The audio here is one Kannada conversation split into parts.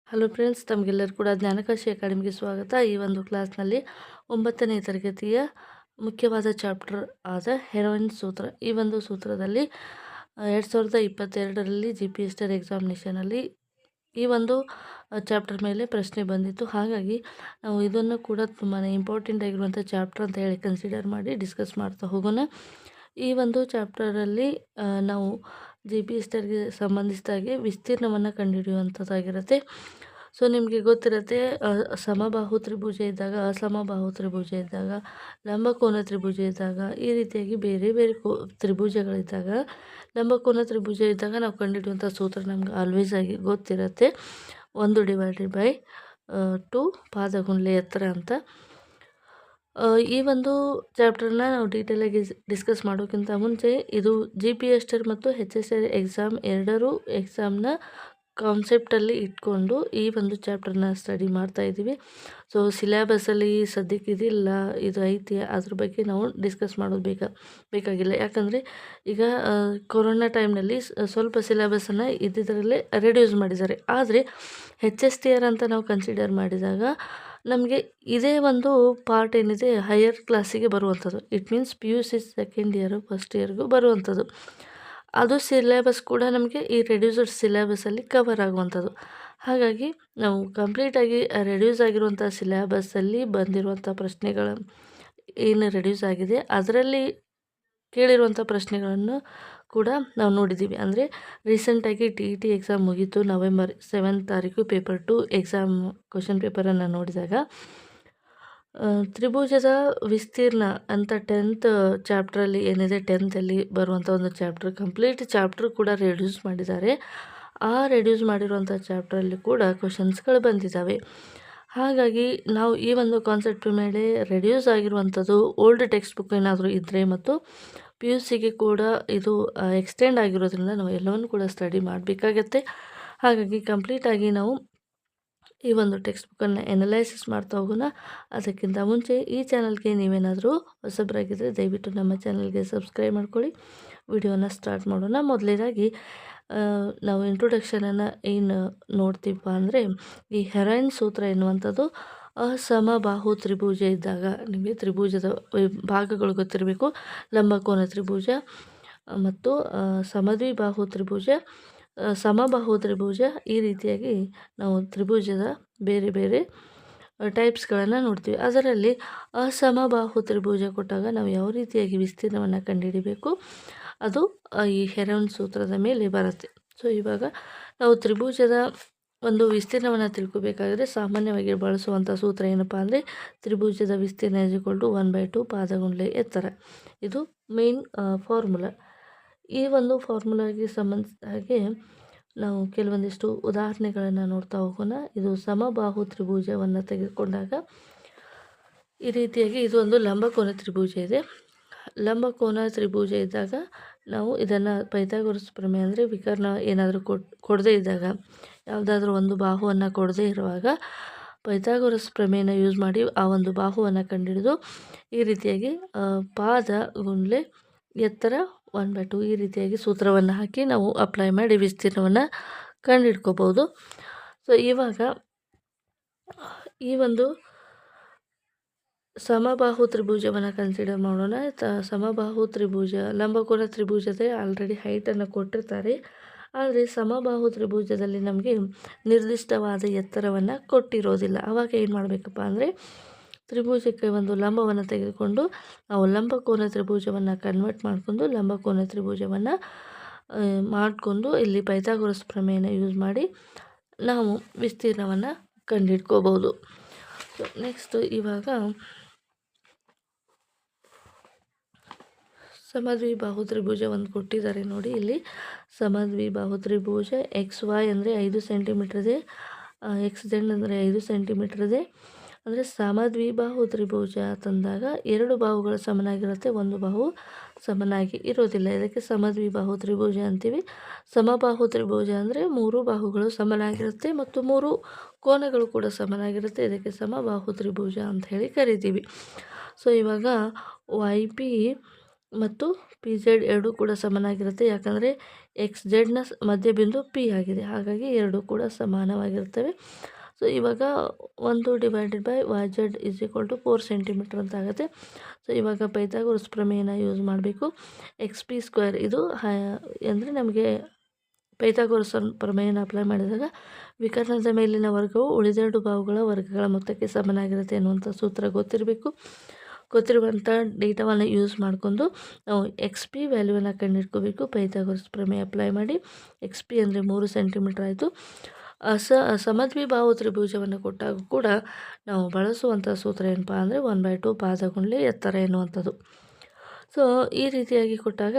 ಹಲೋ ಫ್ರೆಂಡ್ಸ್, ತಮಗೆಲ್ಲರೂ ಕೂಡ ಜ್ಞಾನಕಾಶಿ ಅಕಾಡೆಮಿಗೆ ಸ್ವಾಗತ. ಈ ಒಂದು ಕ್ಲಾಸ್ನಲ್ಲಿ 9ನೇ ತರಗತಿಯ ಮುಖ್ಯವಾದ ಚಾಪ್ಟರ್ ಆದ ಹೆರೋಯಿನ್ ಸೂತ್ರ. ಈ ಒಂದು ಸೂತ್ರದಲ್ಲಿ 2022ರಲ್ಲಿ GPST ಎಕ್ಸಾಮಿನೇಷನಲ್ಲಿ ಈ ಒಂದು ಚಾಪ್ಟರ್ ಮೇಲೆ ಪ್ರಶ್ನೆ ಬಂದಿತ್ತು. ಹಾಗಾಗಿ ನಾವು ಇದನ್ನು ಕೂಡ ತುಂಬಾ ಇಂಪಾರ್ಟೆಂಟ್ ಆಗಿರುವಂಥ ಚಾಪ್ಟರ್ ಅಂತ ಹೇಳಿ ಕನ್ಸಿಡರ್ ಮಾಡಿ ಡಿಸ್ಕಸ್ ಮಾಡ್ತಾ ಹೋಗೋಣ. ಈ ಒಂದು ಚಾಪ್ಟರಲ್ಲಿ ನಾವು GPSTಗೆ ಸಂಬಂಧಿಸಿದಾಗೆ ವಿಸ್ತೀರ್ಣವನ್ನು ಕಂಡುಹಿಡಿಯುವಂಥದ್ದಾಗಿರುತ್ತೆ. ಸೊ ನಿಮಗೆ ಗೊತ್ತಿರುತ್ತೆ, ಸಮಬಾಹು ತ್ರಿಭುಜ ಇದ್ದಾಗ, ಅಸಮಬಾಹು ತ್ರಿಭುಜ ಇದ್ದಾಗ, ಲಂಬಕೋನ ತ್ರಿಭುಜ ಇದ್ದಾಗ, ಈ ರೀತಿಯಾಗಿ ಬೇರೆ ಬೇರೆ ತ್ರಿಭುಜಗಳಿದ್ದಾಗ, ಲಂಬಕೋನ ತ್ರಿಭುಜ ಇದ್ದಾಗ ನಾವು ಕಂಡುಹಿಡಿಯುವಂಥ ಸೂತ್ರ ನಮ್ಗೆ ಆಲ್ವೇಸ್ ಆಗಿ ಗೊತ್ತಿರುತ್ತೆ. 1/2 ಪಾದಗುಂಡ್ಲೆ ಎತ್ತರ ಅಂತ. ಈ ಒಂದು ಚಾಪ್ಟರ್ನ ನಾವು ಡೀಟೇಲಾಗಿ ಡಿಸ್ಕಸ್ ಮಾಡೋಕ್ಕಿಂತ ಮುಂಚೆ ಇದು GPST ಮತ್ತು HSR ಎಕ್ಸಾಮ್ ಎರಡರೂ ಎಕ್ಸಾಮ್ನ ಕಾನ್ಸೆಪ್ಟಲ್ಲಿ ಇಟ್ಕೊಂಡು ಈ ಒಂದು ಚಾಪ್ಟರ್ನ ಸ್ಟಡಿ ಮಾಡ್ತಾ ಇದ್ದೀವಿ. ಸೊ ಸಿಲೆಬಸಲ್ಲಿ ಸದ್ಯಕ್ಕೆ ಇದಿಲ್ಲ, ಇದು ಐತಿ, ಅದ್ರ ಬಗ್ಗೆ ನಾವು ಡಿಸ್ಕಸ್ ಮಾಡೋದು ಬೇಕಾಗಿಲ್ಲ. ಯಾಕಂದರೆ ಈಗ ಕೊರೋನಾ ಟೈಮ್ನಲ್ಲಿ ಸ್ವಲ್ಪ ಸಿಲೆಬಸನ್ನು ಇದ್ದಿದ್ದರಲ್ಲೇ ರೆಡ್ಯೂಸ್ ಮಾಡಿದ್ದಾರೆ. ಆದರೆ HSTR ಅಂತ ನಾವು ಕನ್ಸಿಡರ್ ಮಾಡಿದಾಗ ನಮಗೆ ಇದೇ ಒಂದು ಪಾರ್ಟ್ ಏನಿದೆ ಹೈಯರ್ ಕ್ಲಾಸಿಗೆ ಬರುವಂಥದ್ದು. It means PUC second year first ಇಯರ್ಗೂ ಬರುವಂಥದ್ದು. ಅದು ಸಿಲೆಬಸ್ ಕೂಡ ನಮಗೆ ಈ ರೆಡ್ಯೂಸ್ಡ್ ಸಿಲೆಬಸಲ್ಲಿ ಕವರ್ ಆಗುವಂಥದ್ದು. ಹಾಗಾಗಿ ನಾವು ಕಂಪ್ಲೀಟಾಗಿ ರೆಡ್ಯೂಸ್ ಆಗಿರುವಂಥ ಸಿಲೆಬಸ್ಸಲ್ಲಿ ಬಂದಿರುವಂಥ ಪ್ರಶ್ನೆಗಳ ಏನು ರೆಡ್ಯೂಸ್ ಆಗಿದೆ ಅದರಲ್ಲಿ ಕೇಳಿರುವಂಥ ಪ್ರಶ್ನೆಗಳನ್ನು ಕೂಡ ನಾವು ನೋಡಿದ್ದೀವಿ. ಅಂದರೆ ರೀಸೆಂಟಾಗಿ TET ಎಕ್ಸಾಮ್ ಮುಗೀತು. November 7 ತಾರೀಕು ಪೇಪರ್ 2 ಎಕ್ಸಾಮ್ ಕ್ವಶನ್ ಪೇಪರನ್ನು ನೋಡಿದಾಗ ತ್ರಿಭುಜದ ವಿಸ್ತೀರ್ಣ ಅಂತ 10th ಚಾಪ್ಟ್ರಲ್ಲಿ ಏನಿದೆ, 10th ಬರುವಂಥ ಒಂದು ಚಾಪ್ಟರ್, ಕಂಪ್ಲೀಟ್ ಚಾಪ್ಟರ್ ಕೂಡ ರೆಡ್ಯೂಸ್ ಮಾಡಿದ್ದಾರೆ. ಆ ರೆಡ್ಯೂಸ್ ಮಾಡಿರುವಂಥ ಚಾಪ್ಟ್ರಲ್ಲಿ ಕೂಡ ಕ್ವಶನ್ಸ್ಗಳು ಬಂದಿದ್ದಾವೆ. ಹಾಗಾಗಿ ನಾವು ಈ ಒಂದು ಕಾನ್ಸೆಪ್ಟ್ ಮೇಲೆ ರೆಡ್ಯೂಸ್ ಆಗಿರುವಂಥದ್ದು ಓಲ್ಡ್ ಟೆಕ್ಸ್ಟ್ ಬುಕ್ ಏನಾದರೂ ಇದ್ದರೆ ಮತ್ತು PUCಗೆ ಕೂಡ ಇದು ಎಕ್ಸ್ಟೆಂಡ್ ಆಗಿರೋದ್ರಿಂದ ನಾವು ಎಲ್ಲವನ್ನು ಕೂಡ ಸ್ಟಡಿ ಮಾಡಬೇಕಾಗತ್ತೆ. ಹಾಗಾಗಿ ಕಂಪ್ಲೀಟಾಗಿ ನಾವು ಈ ಒಂದು ಟೆಕ್ಸ್ಟ್ ಬುಕ್ಕನ್ನು ಎನಲೈಸಿಸ್ ಮಾಡ್ತಾ ಹೋಗೋಣ. ಅದಕ್ಕಿಂತ ಮುಂಚೆ ಈ ಚಾನಲ್ಗೆ ನೀವೇನಾದರೂ ಹೊಸಬರಾಗಿದ್ದರೆ ದಯವಿಟ್ಟು ನಮ್ಮ ಚಾನಲ್ಗೆ ಸಬ್ಸ್ಕ್ರೈಬ್ ಮಾಡ್ಕೊಳ್ಳಿ. ವಿಡಿಯೋನ ಸ್ಟಾರ್ಟ್ ಮಾಡೋಣ. ಮೊದಲನೇದಾಗಿ ನಾವು ಇಂಟ್ರೊಡಕ್ಷನನ್ನು ಏನು ನೋಡ್ತೀವಪ್ಪ ಅಂದರೆ, ಈ ಹೆರಾಯಿನ್ ಸೂತ್ರ ಎನ್ನುವಂಥದ್ದು ಅಸಮಬಾಹು ತ್ರಿಭುಜ ಇದ್ದಾಗ, ನಿಮಗೆ ತ್ರಿಭುಜದ ಭಾಗಗಳು ಗೊತ್ತಿರಬೇಕು. ಲಂಬಕೋನ ತ್ರಿಭುಜ ಮತ್ತು ಸಮದ್ವಿಬಾಹು ತ್ರಿಭುಜ, ಸಮಬಾಹು ತ್ರಿಭುಜ, ಈ ರೀತಿಯಾಗಿ ನಾವು ತ್ರಿಭುಜದ ಬೇರೆ ಬೇರೆ ಟೈಪ್ಸ್ಗಳನ್ನು ನೋಡ್ತೀವಿ. ಅದರಲ್ಲಿ ಅಸಮಬಾಹು ತ್ರಿಭುಜ ಕೊಟ್ಟಾಗ ನಾವು ಯಾವ ರೀತಿಯಾಗಿ ವಿಸ್ತೀರ್ಣವನ್ನು ಕಂಡುಹಿಡಿಬೇಕು, ಅದು ಈ ಹೆರಾಯಿನ್ ಸೂತ್ರದ ಮೇಲೆ ಬರುತ್ತೆ. ಸೊ ಇವಾಗ ನಾವು ತ್ರಿಭುಜದ ಒಂದು ವಿಸ್ತೀರ್ಣವನ್ನು ತಿಳ್ಕೊಬೇಕಾದ್ರೆ ಸಾಮಾನ್ಯವಾಗಿ ಬಳಸುವಂಥ ಸೂತ್ರ ಏನಪ್ಪ ಅಂದರೆ, ತ್ರಿಭುಜದ ವಿಸ್ತೀರ್ಣ = 1/2 ಪಾದಗುಂಡ್ಲೆ ಎತ್ತರ. ಇದು ಮೇನ್ ಫಾರ್ಮುಲಾ. ಈ ಒಂದು ಫಾರ್ಮುಲಾಗೆ ಸಂಬಂಧಿಸಿದ ಹಾಗೆ ನಾವು ಕೆಲವೊಂದಿಷ್ಟು ಉದಾಹರಣೆಗಳನ್ನು ನೋಡ್ತಾ ಹೋಗೋಣ. ಇದು ಸಮಬಾಹು ತ್ರಿಭುಜವನ್ನು ತೆಗೆದುಕೊಂಡಾಗ ಈ ರೀತಿಯಾಗಿ ಇದು ಒಂದು ಲಂಬಕೋನ ತ್ರಿಭುಜ ಇದೆ. ಲಂಬಕೋನ ತ್ರಿಭುಜ ಇದ್ದಾಗ ನಾವು ಇದನ್ನು ಪೈಥಾಗೋರಸ್ ಪ್ರಮೇಯ, ಅಂದರೆ ವಿಕರ್ಣ ಏನಾದರೂ ಕೊಡದೇ ಇದ್ದಾಗ, ಯಾವುದಾದ್ರೂ ಒಂದು ಬಾಹುವನ್ನು ಕೊಡದೇ ಇರುವಾಗ ಪೈಥಾಗೋರಸ್ ಪ್ರಮೇಯನ ಯೂಸ್ ಮಾಡಿ ಆ ಒಂದು ಬಾಹುವನ್ನು ಕಂಡುಹಿಡಿದು ಈ ರೀತಿಯಾಗಿ ಪಾದಗುಂಡ್ಲೆ ಎತ್ತರ 1/2 ಈ ರೀತಿಯಾಗಿ ಸೂತ್ರವನ್ನು ಹಾಕಿ ನಾವು ಅಪ್ಲೈ ಮಾಡಿ ವಿಸ್ತೀರ್ಣವನ್ನು ಕಂಡುಹಿಡ್ಕೋಬೋದು. ಸೊ ಇವಾಗ ಈ ಒಂದು ಸಮಬಾಹು ತ್ರಿಭುಜವನ್ನು ಕನ್ಸಿಡರ್ ಮಾಡೋಣ. ಸಮಬಾಹು ತ್ರಿಭುಜ, ಲಂಬಕೋನ ತ್ರಿಭುಜದ ಆಲ್ರೆಡಿ ಹೈಟನ್ನು ಕೊಟ್ಟಿರ್ತಾರೆ. ಆದರೆ ಸಮಬಾಹು ತ್ರಿಭುಜದಲ್ಲಿ ನಮಗೆ ನಿರ್ದಿಷ್ಟವಾದ ಎತ್ತರವನ್ನು ಕೊಟ್ಟಿರೋದಿಲ್ಲ. ಆವಾಗ ಏನು ಮಾಡಬೇಕಪ್ಪ ಅಂದರೆ, ತ್ರಿಭುಜಕ್ಕೆ ಒಂದು ಲಂಬವನ್ನು ತೆಗೆದುಕೊಂಡು ನಾವು ಲಂಬಕೋನ ತ್ರಿಭುಜವನ್ನು ಕನ್ವರ್ಟ್ ಮಾಡಿಕೊಂಡು ಲಂಬಕೋನ ತ್ರಿಭುಜವನ್ನು ಮಾಡಿಕೊಂಡು ಇಲ್ಲಿ ಪೈಥಾಗೋರಸ್ ಪ್ರಮೇಯನ ಯೂಸ್ ಮಾಡಿ ನಾವು ವಿಸ್ತೀರ್ಣವನ್ನು ಕಂಡುಹಿಡ್ಕೋಬೋದು. ಸೊ ನೆಕ್ಸ್ಟ್ ಇವಾಗ ಸಮದ್ವಿಬಾಹು ತ್ರಿಭುಜ ಒಂದು ಕೊಟ್ಟಿದ್ದಾರೆ ನೋಡಿ. ಇಲ್ಲಿ ಸಮದ್ವಿಬಾಹು ತ್ರಿಭುಜ XY ಅಂದರೆ 5 ಸೆಂಟಿಮೀಟರ್ ಇದೆ, XZ ಅಂದರೆ 5 ಸೆಂಟಿಮೀಟರ್ ಇದೆ. ಅಂದರೆ ಸಮದ್ವಿಬಾಹು ತ್ರಿಭುಜ ತಂದಾಗ ಎರಡು ಬಾಹುಗಳು ಸಮನಾಗಿರುತ್ತೆ, ಒಂದು ಬಾಹು ಸಮನಾಗಿ ಇರೋದಿಲ್ಲ. ಇದಕ್ಕೆ ಸಮದ್ವಿಬಾಹು ತ್ರಿಭುಜ ಅಂತೀವಿ. ಸಮಬಾಹು ತ್ರಿಭುಜ ಅಂದರೆ 3 ಬಾಹುಗಳು ಸಮನಾಗಿರುತ್ತೆ ಮತ್ತು 3 ಕೋನಗಳು ಕೂಡ ಸಮನಾಗಿರುತ್ತೆ. ಇದಕ್ಕೆ ಸಮಬಾಹು ತ್ರಿಭುಜ ಅಂತ ಹೇಳಿ ಕರಿತೀವಿ. ಸೊ ಇವಾಗ YP ಮತ್ತು PZ ಎರಡೂ ಕೂಡ ಸಮನಾಗಿರುತ್ತೆ. ಯಾಕಂದರೆ ಎಕ್ಸ್ ಜೆಡ್ನ ಮಧ್ಯಬಿಂದು ಪಿ ಆಗಿದೆ. ಹಾಗಾಗಿ ಎರಡು ಕೂಡ ಸಮಾನವಾಗಿರ್ತವೆ. ಸೊ ಇವಾಗ 1 divided by Y Z is equal to 4 centimetre ಅಂತ ಆಗುತ್ತೆ. ಸೊ ಇವಾಗ ಪೈಥಾಗೋರಸ್ ಪ್ರಮೇಯನ ಯೂಸ್ ಮಾಡಬೇಕು. ಎಕ್ಸ್ ಪಿ ಸ್ಕ್ವೇರ್ ಇದು ಅಂದರೆ ನಮಗೆ ಪೈಥಾಗೋರಸ್ ಪ್ರಮೇಯನ ಅಪ್ಲೈ ಮಾಡಿದಾಗ ವಿಕರ್ಣದ ಮೇಲಿನ ವರ್ಗವು ಉಳಿದೆರಡು ಬಾಹುಗಳ ವರ್ಗಗಳ ಮೊತ್ತಕ್ಕೆ ಸಮನಾಗಿರುತ್ತೆ ಅನ್ನುವಂಥ ಸೂತ್ರ ಗೊತ್ತಿರಬೇಕು. ಗೊತ್ತಿರುವಂಥ ಡೇಟಾವನ್ನು ಯೂಸ್ ಮಾಡಿಕೊಂಡು ನಾವು ಎಕ್ಸ್ ಪಿ ವ್ಯಾಲ್ಯೂವನ್ನು ಕಂಡುಹಿಡ್ಕೋಬೇಕು. ಪೈಥಾಗೋರಸ್ ಪ್ರಮೇಯ ಅಪ್ಲೈ ಮಾಡಿ ಎಕ್ಸ್ ಪಿ ಅಂದರೆ 3 ಸೆಂಟಿಮೀಟರ್ ಆಯಿತು. ಸಮದ್ವಿಬಾಹು ತ್ರಿಭುಜವನ್ನು ಕೊಟ್ಟಾಗ ಕೂಡ ನಾವು ಬಳಸುವಂಥ ಸೂತ್ರ ಏನಪ್ಪ ಅಂದರೆ 1/2 ಪಾದ ಗುಂಡ್ಲೆ ಎತ್ತರ ಎನ್ನುವಂಥದ್ದು. ಸೊ ಈ ರೀತಿಯಾಗಿ ಕೊಟ್ಟಾಗ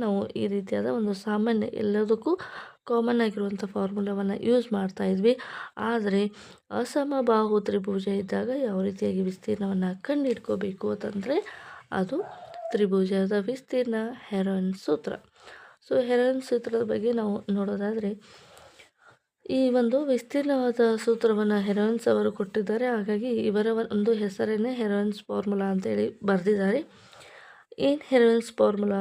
ನಾವು ಈ ರೀತಿಯಾದ ಒಂದು ಸಾಮಾನ್ಯ ಎಲ್ಲದಕ್ಕೂ ಕಾಮನ್ ಆಗಿರುವಂಥ ಫಾರ್ಮುಲಾವನ್ನು ಯೂಸ್ ಮಾಡ್ತಾ ಇದ್ವಿ. ಆದರೆ ಅಸಮಬಾಹು ತ್ರಿಭುಜ ಇದ್ದಾಗ ಯಾವ ರೀತಿಯಾಗಿ ವಿಸ್ತೀರ್ಣವನ್ನು ಕಂಡುಹಿಡ್ಕೋಬೇಕು ಅಂತಂದರೆ ಅದು ತ್ರಿಭುಜದ ವಿಸ್ತೀರ್ಣ ಹೆರೋನ್ ಸೂತ್ರ. ಸೊ ಹೆರೋನ್ ಸೂತ್ರದ ಬಗ್ಗೆ ನಾವು ನೋಡೋದಾದರೆ ಈ ಒಂದು ವಿಸ್ತೀರ್ಣವಾದ ಸೂತ್ರವನ್ನು ಹೆರೋನ್ಸ್ ಅವರು ಕೊಟ್ಟಿದ್ದಾರೆ. ಹಾಗಾಗಿ ಇವರ ಒಂದು ಹೆಸರನ್ನೇ ಹೆರೋನ್ಸ್ ಫಾರ್ಮುಲಾ ಅಂತೇಳಿ ಬರೆದಿದ್ದಾರೆ. ಏನು ಹೆರೋನ್ಸ್ ಫಾರ್ಮುಲಾ?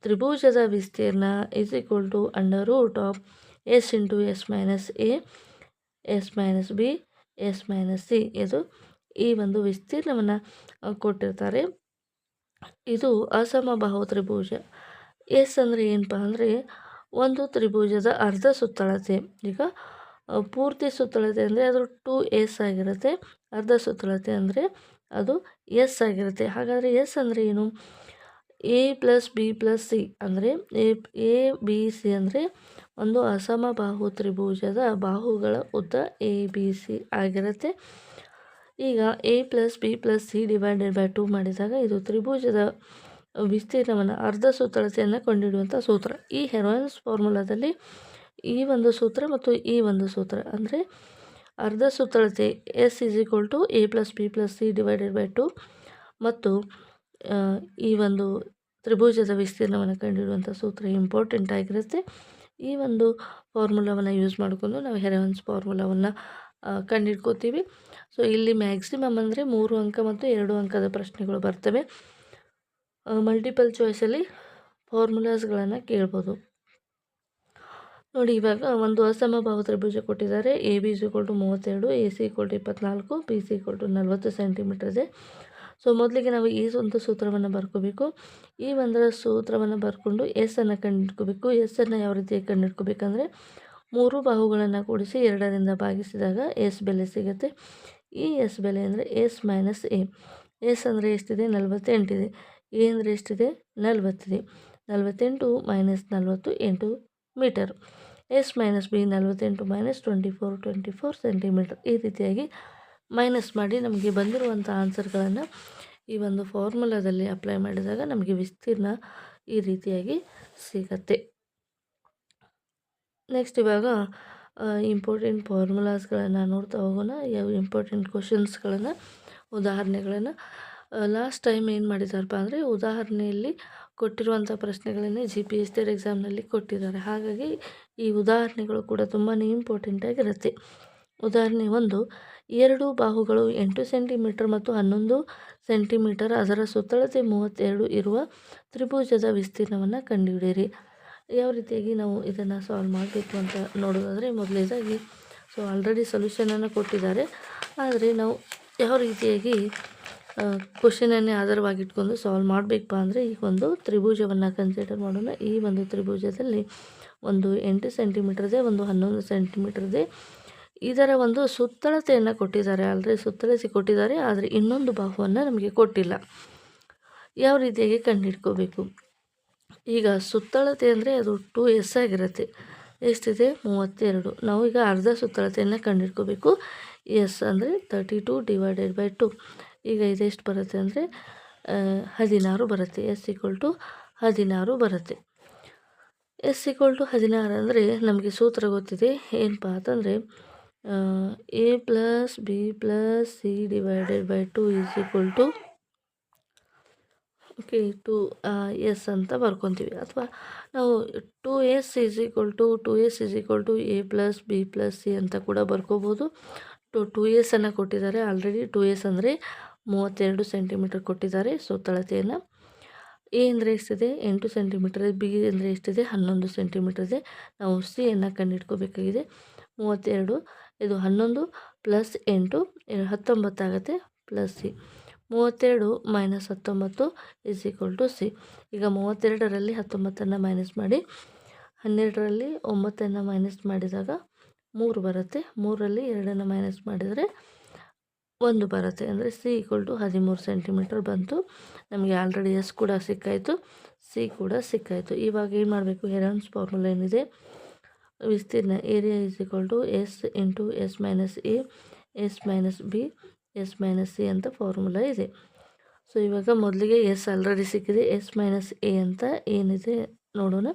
ತ್ರಿಭುಜದ ವಿಸ್ತೀರ್ಣ is equal to under root of S into S minus A S minus B S minus C. ಇದು ಈ ಒಂದು ವಿಸ್ತೀರ್ಣವನ್ನು ಕೊಟ್ಟಿರ್ತಾರೆ. ಇದು ಅಸಮಬಾಹು ತ್ರಿಭುಜ. ಎಸ್ ಅಂದರೆ ಏನಪ್ಪ ಅಂದರೆ ಒಂದು ತ್ರಿಭುಜದ ಅರ್ಧ ಸುತ್ತಳತೆ. ಈಗ ಪೂರ್ತಿ ಸುತ್ತಳತೆ ಅಂದರೆ ಅದು 2s ಆಗಿರುತ್ತೆ. ಅರ್ಧ ಸುತ್ತಳತೆ ಅಂದರೆ ಅದು ಎಸ್ ಆಗಿರುತ್ತೆ. ಹಾಗಾದರೆ ಎಸ್ ಅಂದರೆ ಏನು? A plus B plus C ಅಂದರೆ ಎ ಬಿ ಸಿ ಅಂದರೆ ಒಂದು ಅಸಮಬಾಹು ತ್ರಿಭುಜದ ಬಾಹುಗಳ ಉದ್ದ ಎ ಬಿ ಸಿ ಆಗಿರುತ್ತೆ. ಈಗ A plus B plus C divided by 2 ಮಾಡಿದಾಗ ಇದು ತ್ರಿಭುಜದ ವಿಸ್ತೀರ್ಣವನ್ನು ಅರ್ಧ ಸುತ್ತಳತೆಯನ್ನು ಕಂಡುಹಿಡಿಯುವಂಥ ಸೂತ್ರ. ಈ ಹೆರೋನ್ಸ್ ಫಾರ್ಮುಲಾದಲ್ಲಿ ಈ ಒಂದು ಸೂತ್ರ ಮತ್ತು ಈ ಒಂದು ಸೂತ್ರ ಅಂದರೆ ಅರ್ಧ ಸುತ್ತಳತೆ S is equal to A plus B plus C divided by 2 ಮತ್ತು ಈ ಒಂದು ತ್ರಿಭುಜದ ವಿಸ್ತೀರ್ಣವನ್ನು ಕಂಡುಹಿಡಿಯುವಂಥ ಸೂತ್ರ ಇಂಪಾರ್ಟೆಂಟ್ ಆಗಿರುತ್ತೆ. ಈ ಒಂದು ಫಾರ್ಮುಲಾವನ್ನು ಯೂಸ್ ಮಾಡಿಕೊಂಡು ನಾವು ಹೆರೋನ್ಸ್ ಫಾರ್ಮುಲಾವನ್ನು ಕಂಡುಹಿಡ್ಕೋತೀವಿ. ಸೊ ಇಲ್ಲಿ ಮ್ಯಾಕ್ಸಿಮಮ್ ಅಂದರೆ 3 ಅಂಕ ಮತ್ತು 2 ಅಂಕದ ಪ್ರಶ್ನೆಗಳು ಬರ್ತವೆ. ಮಲ್ಟಿಪಲ್ ಚಾಯ್ಸಲ್ಲಿ ಫಾರ್ಮುಲಾಸ್ಗಳನ್ನು ಕೇಳ್ಬೋದು. ನೋಡಿ, ಇವಾಗ ಒಂದು ಅಸಮಬಾಹು ತ್ರಿಭುಜ ಕೊಟ್ಟಿದ್ದಾರೆ. A B is equal to 32, A C equal to 24, B C equal to 40 centimetre ಇದೆ. ಸೊ ಮೊದಲಿಗೆ ನಾವು ಈ ಒಂದು ಸೂತ್ರವನ್ನು ಬರ್ಕೋಬೇಕು. ಈ ಒಂದು ಸೂತ್ರವನ್ನು ಬರ್ಕೊಂಡು ಎಸ್ ಅನ್ನು ಕಂಡುಹಿಡ್ಕೋಬೇಕು. ಎಸ್ ಅನ್ನು ಯಾವ ರೀತಿಯಾಗಿ ಕಂಡುಹಿಡ್ಕೋಬೇಕಂದ್ರೆ 3 ಬಾಹುಗಳನ್ನು ಕೂಡಿಸಿ 2ರಿಂದ ಭಾಗಿಸಿದಾಗ ಎಸ್ ಬೆಲೆ ಸಿಗುತ್ತೆ. ಈ ಎಸ್ ಬೆಲೆ ಅಂದರೆ ಎಸ್ ಮೈನಸ್ ಎ. ಎಸ್ ಅಂದರೆ ಎಷ್ಟಿದೆ? 48 ಇದೆ. ಎ ಅಂದರೆ ಎಷ್ಟಿದೆ? 40 ಇದೆ. 48 minus 40 8 metre. S minus B 48 minus 24 centimetre. ಈ ರೀತಿಯಾಗಿ ಮೈನಸ್ ಮಾಡಿ ನಮಗೆ ಬಂದಿರುವಂಥ ಆನ್ಸರ್ಗಳನ್ನು ಈ ಒಂದು ಫಾರ್ಮುಲಾದಲ್ಲಿ ಅಪ್ಲೈ ಮಾಡಿದಾಗ ನಮಗೆ ವಿಸ್ತೀರ್ಣ ಈ ರೀತಿಯಾಗಿ ಸಿಗತ್ತೆ. ನೆಕ್ಸ್ಟ್ ಇವಾಗ ಇಂಪಾರ್ಟೆಂಟ್ ಫಾರ್ಮುಲಾಸ್ಗಳನ್ನು ನೋಡ್ತಾ ಹೋಗೋಣ. ಯಾವ ಇಂಪಾರ್ಟೆಂಟ್ ಕ್ವಶನ್ಸ್ಗಳನ್ನು, ಉದಾಹರಣೆಗಳನ್ನು ಲಾಸ್ಟ್ ಟೈಮ್ ಏನು ಮಾಡಿದಾರಪ್ಪ ಅಂದರೆ ಉದಾಹರಣೆಯಲ್ಲಿ ಕೊಟ್ಟಿರುವಂಥ ಪ್ರಶ್ನೆಗಳನ್ನೇ GPSC ಎಕ್ಸಾಮ್ನಲ್ಲಿ ಕೊಟ್ಟಿದ್ದಾರೆ. ಹಾಗಾಗಿ ಈ ಉದಾಹರಣೆಗಳು ಕೂಡ ತುಂಬಾ ಇಂಪಾರ್ಟೆಂಟ್ ಆಗಿರುತ್ತೆ. ಉದಾಹರಣೆ 1, 2 ಬಾಹುಗಳು 8 ಸೆಂಟಿಮೀಟರ್ ಮತ್ತು 11 ಸೆಂಟಿಮೀಟರ್ ಅದರ ಸುತ್ತಳತೆ 32 ಇರುವ ತ್ರಿಭುಜದ ವಿಸ್ತೀರ್ಣವನ್ನು ಕಂಡುಹಿಡಿಯಿರಿ. ಯಾವ ರೀತಿಯಾಗಿ ನಾವು ಇದನ್ನು ಸಾಲ್ವ್ ಮಾಡಬೇಕು ಅಂತ ನೋಡೋದಾದರೆ ಮೊದಲನೇದಾಗಿ ಆಲ್ರೆಡಿ ಸೊಲ್ಯೂಷನನ್ನು ಕೊಟ್ಟಿದ್ದಾರೆ. ಆದರೆ ನಾವು ಯಾವ ರೀತಿಯಾಗಿ ಕ್ವಶನನ್ನೇ ಆಧಾರವಾಗಿಟ್ಕೊಂಡು ಸಾಲ್ವ್ ಮಾಡಬೇಕಪ್ಪ ಅಂದರೆ ಈ ಒಂದು ತ್ರಿಭುಜವನ್ನು ಕನ್ಸಿಡರ್ ಮಾಡೋಣ. ಈ ಒಂದು ತ್ರಿಭುಜದಲ್ಲಿ ಒಂದು 8 ಸೆಂಟಿಮೀಟರ್ ಇದೆ, ಒಂದು 11 ಸೆಂಟಿಮೀಟರ್ ಇದೆ. ಇದರ ಒಂದು ಸುತ್ತಳತೆಯನ್ನು ಕೊಟ್ಟಿದ್ದಾರೆ. ಆಲ್ರೆಡಿ ಸುತ್ತಳತೆ ಕೊಟ್ಟಿದ್ದಾರೆ, ಆದರೆ ಇನ್ನೊಂದು ಬಾಹುವನ್ನು ನಮಗೆ ಕೊಟ್ಟಿಲ್ಲ. ಯಾವ ರೀತಿಯಾಗಿ ಕಂಡುಹಿಡ್ಕೋಬೇಕು? ಈಗ ಸುತ್ತಳತೆ ಅಂದರೆ ಅದು 2s ಆಗಿರುತ್ತೆ. ಎಷ್ಟಿದೆ? 32. ನಾವು ಈಗ ಅರ್ಧ ಸುತ್ತಳತೆಯನ್ನು ಕಂಡುಹಿಡ್ಕೋಬೇಕು. ಎಸ್ ಅಂದರೆ 32 ಡಿವೈಡೆಡ್ ಬೈ 2. ಈಗ ಇದೆಷ್ಟು ಬರುತ್ತೆ ಅಂದರೆ 16 ಬರುತ್ತೆ. ಎಸ್ ಈಕ್ವಲ್ ಟು 16 ಬರುತ್ತೆ. ಎಸ್ ಈಕ್ವಲ್ ಟು 16 ಅಂದರೆ ನಮಗೆ ಸೂತ್ರ ಗೊತ್ತಿದೆ. ಏನಪ್ಪ ಅಂತಂದರೆ A plus B plus C divided by 2 is equal to S ಅಂತ ಬರ್ಕೊತೀವಿ. ಅಥವಾ ನಾವು 2s is equal to A plus B plus C ಅಂತ ಕೂಡ ಬರ್ಕೋಬೋದು. 2s ಅನ್ನು ಕೊಟ್ಟಿದ್ದಾರೆ. ಆಲ್ರೆಡಿ 2s ಅಂದರೆ 32 ಸೆಂಟಿಮೀಟರ್ ಕೊಟ್ಟಿದ್ದಾರೆ ಸುತ್ತಳತೆಯನ್ನು. ಎ ಅಂದರೆ ಎಷ್ಟಿದೆ 8 ಸೆಂಟಿಮೀಟರ್, ಬಿ ಅಂದರೆ ಎಷ್ಟಿದೆ 11 ಸೆಂಟಿಮೀಟರ್ ಇದೆ. ನಾವು ಸಿಯನ್ನು ಕಂಡುಹಿಡ್ಕೋಬೇಕಾಗಿದೆ. 32 ಇದು 11 ಪ್ಲಸ್ 8 19 ಆಗುತ್ತೆ plus C. 32 minus 19 is equal to C. ಈಗ 32ರಲ್ಲಿ 19ನ್ನು ಮೈನಸ್ ಮಾಡಿ, 12ರಲ್ಲಿ 9ನ್ನು ಮೈನಸ್ ಮಾಡಿದಾಗ 3 ಬರುತ್ತೆ. 3ರಲ್ಲಿ 2ನ್ನು ಮೈನಸ್ ಮಾಡಿದರೆ 1 ಬರುತ್ತೆ. ಅಂದರೆ ಸಿ ಈಕ್ವಲ್ ಟು 13 ಸೆಂಟಿಮೀಟರ್ ಬಂತು. ನಮಗೆ ಆಲ್ರೆಡಿ ಎಸ್ ಕೂಡ ಸಿಕ್ಕಾಯಿತು, ಸಿ ಕೂಡ ಸಿಕ್ಕಾಯಿತು. ಇವಾಗ ಏನು ಮಾಡಬೇಕು? ಹೆರಾನ್ಸ್ ಫಾರ್ಮುಲಾ ಏನಿದೆ, ವಿಸ್ತೀರ್ಣ area is equal to S into S minus A, S minus B, S minus C ಅಂತ ಫಾರ್ಮುಲಾ ಇದೆ. ಸೊ ಇವಾಗ ಮೊದಲಿಗೆ ಎಸ್ ಆಲ್ರೆಡಿ ಸಿಕ್ಕಿದೆ. ಎಸ್ ಮೈನಸ್ ಎ ಅಂತ ಏನಿದೆ ನೋಡೋಣ.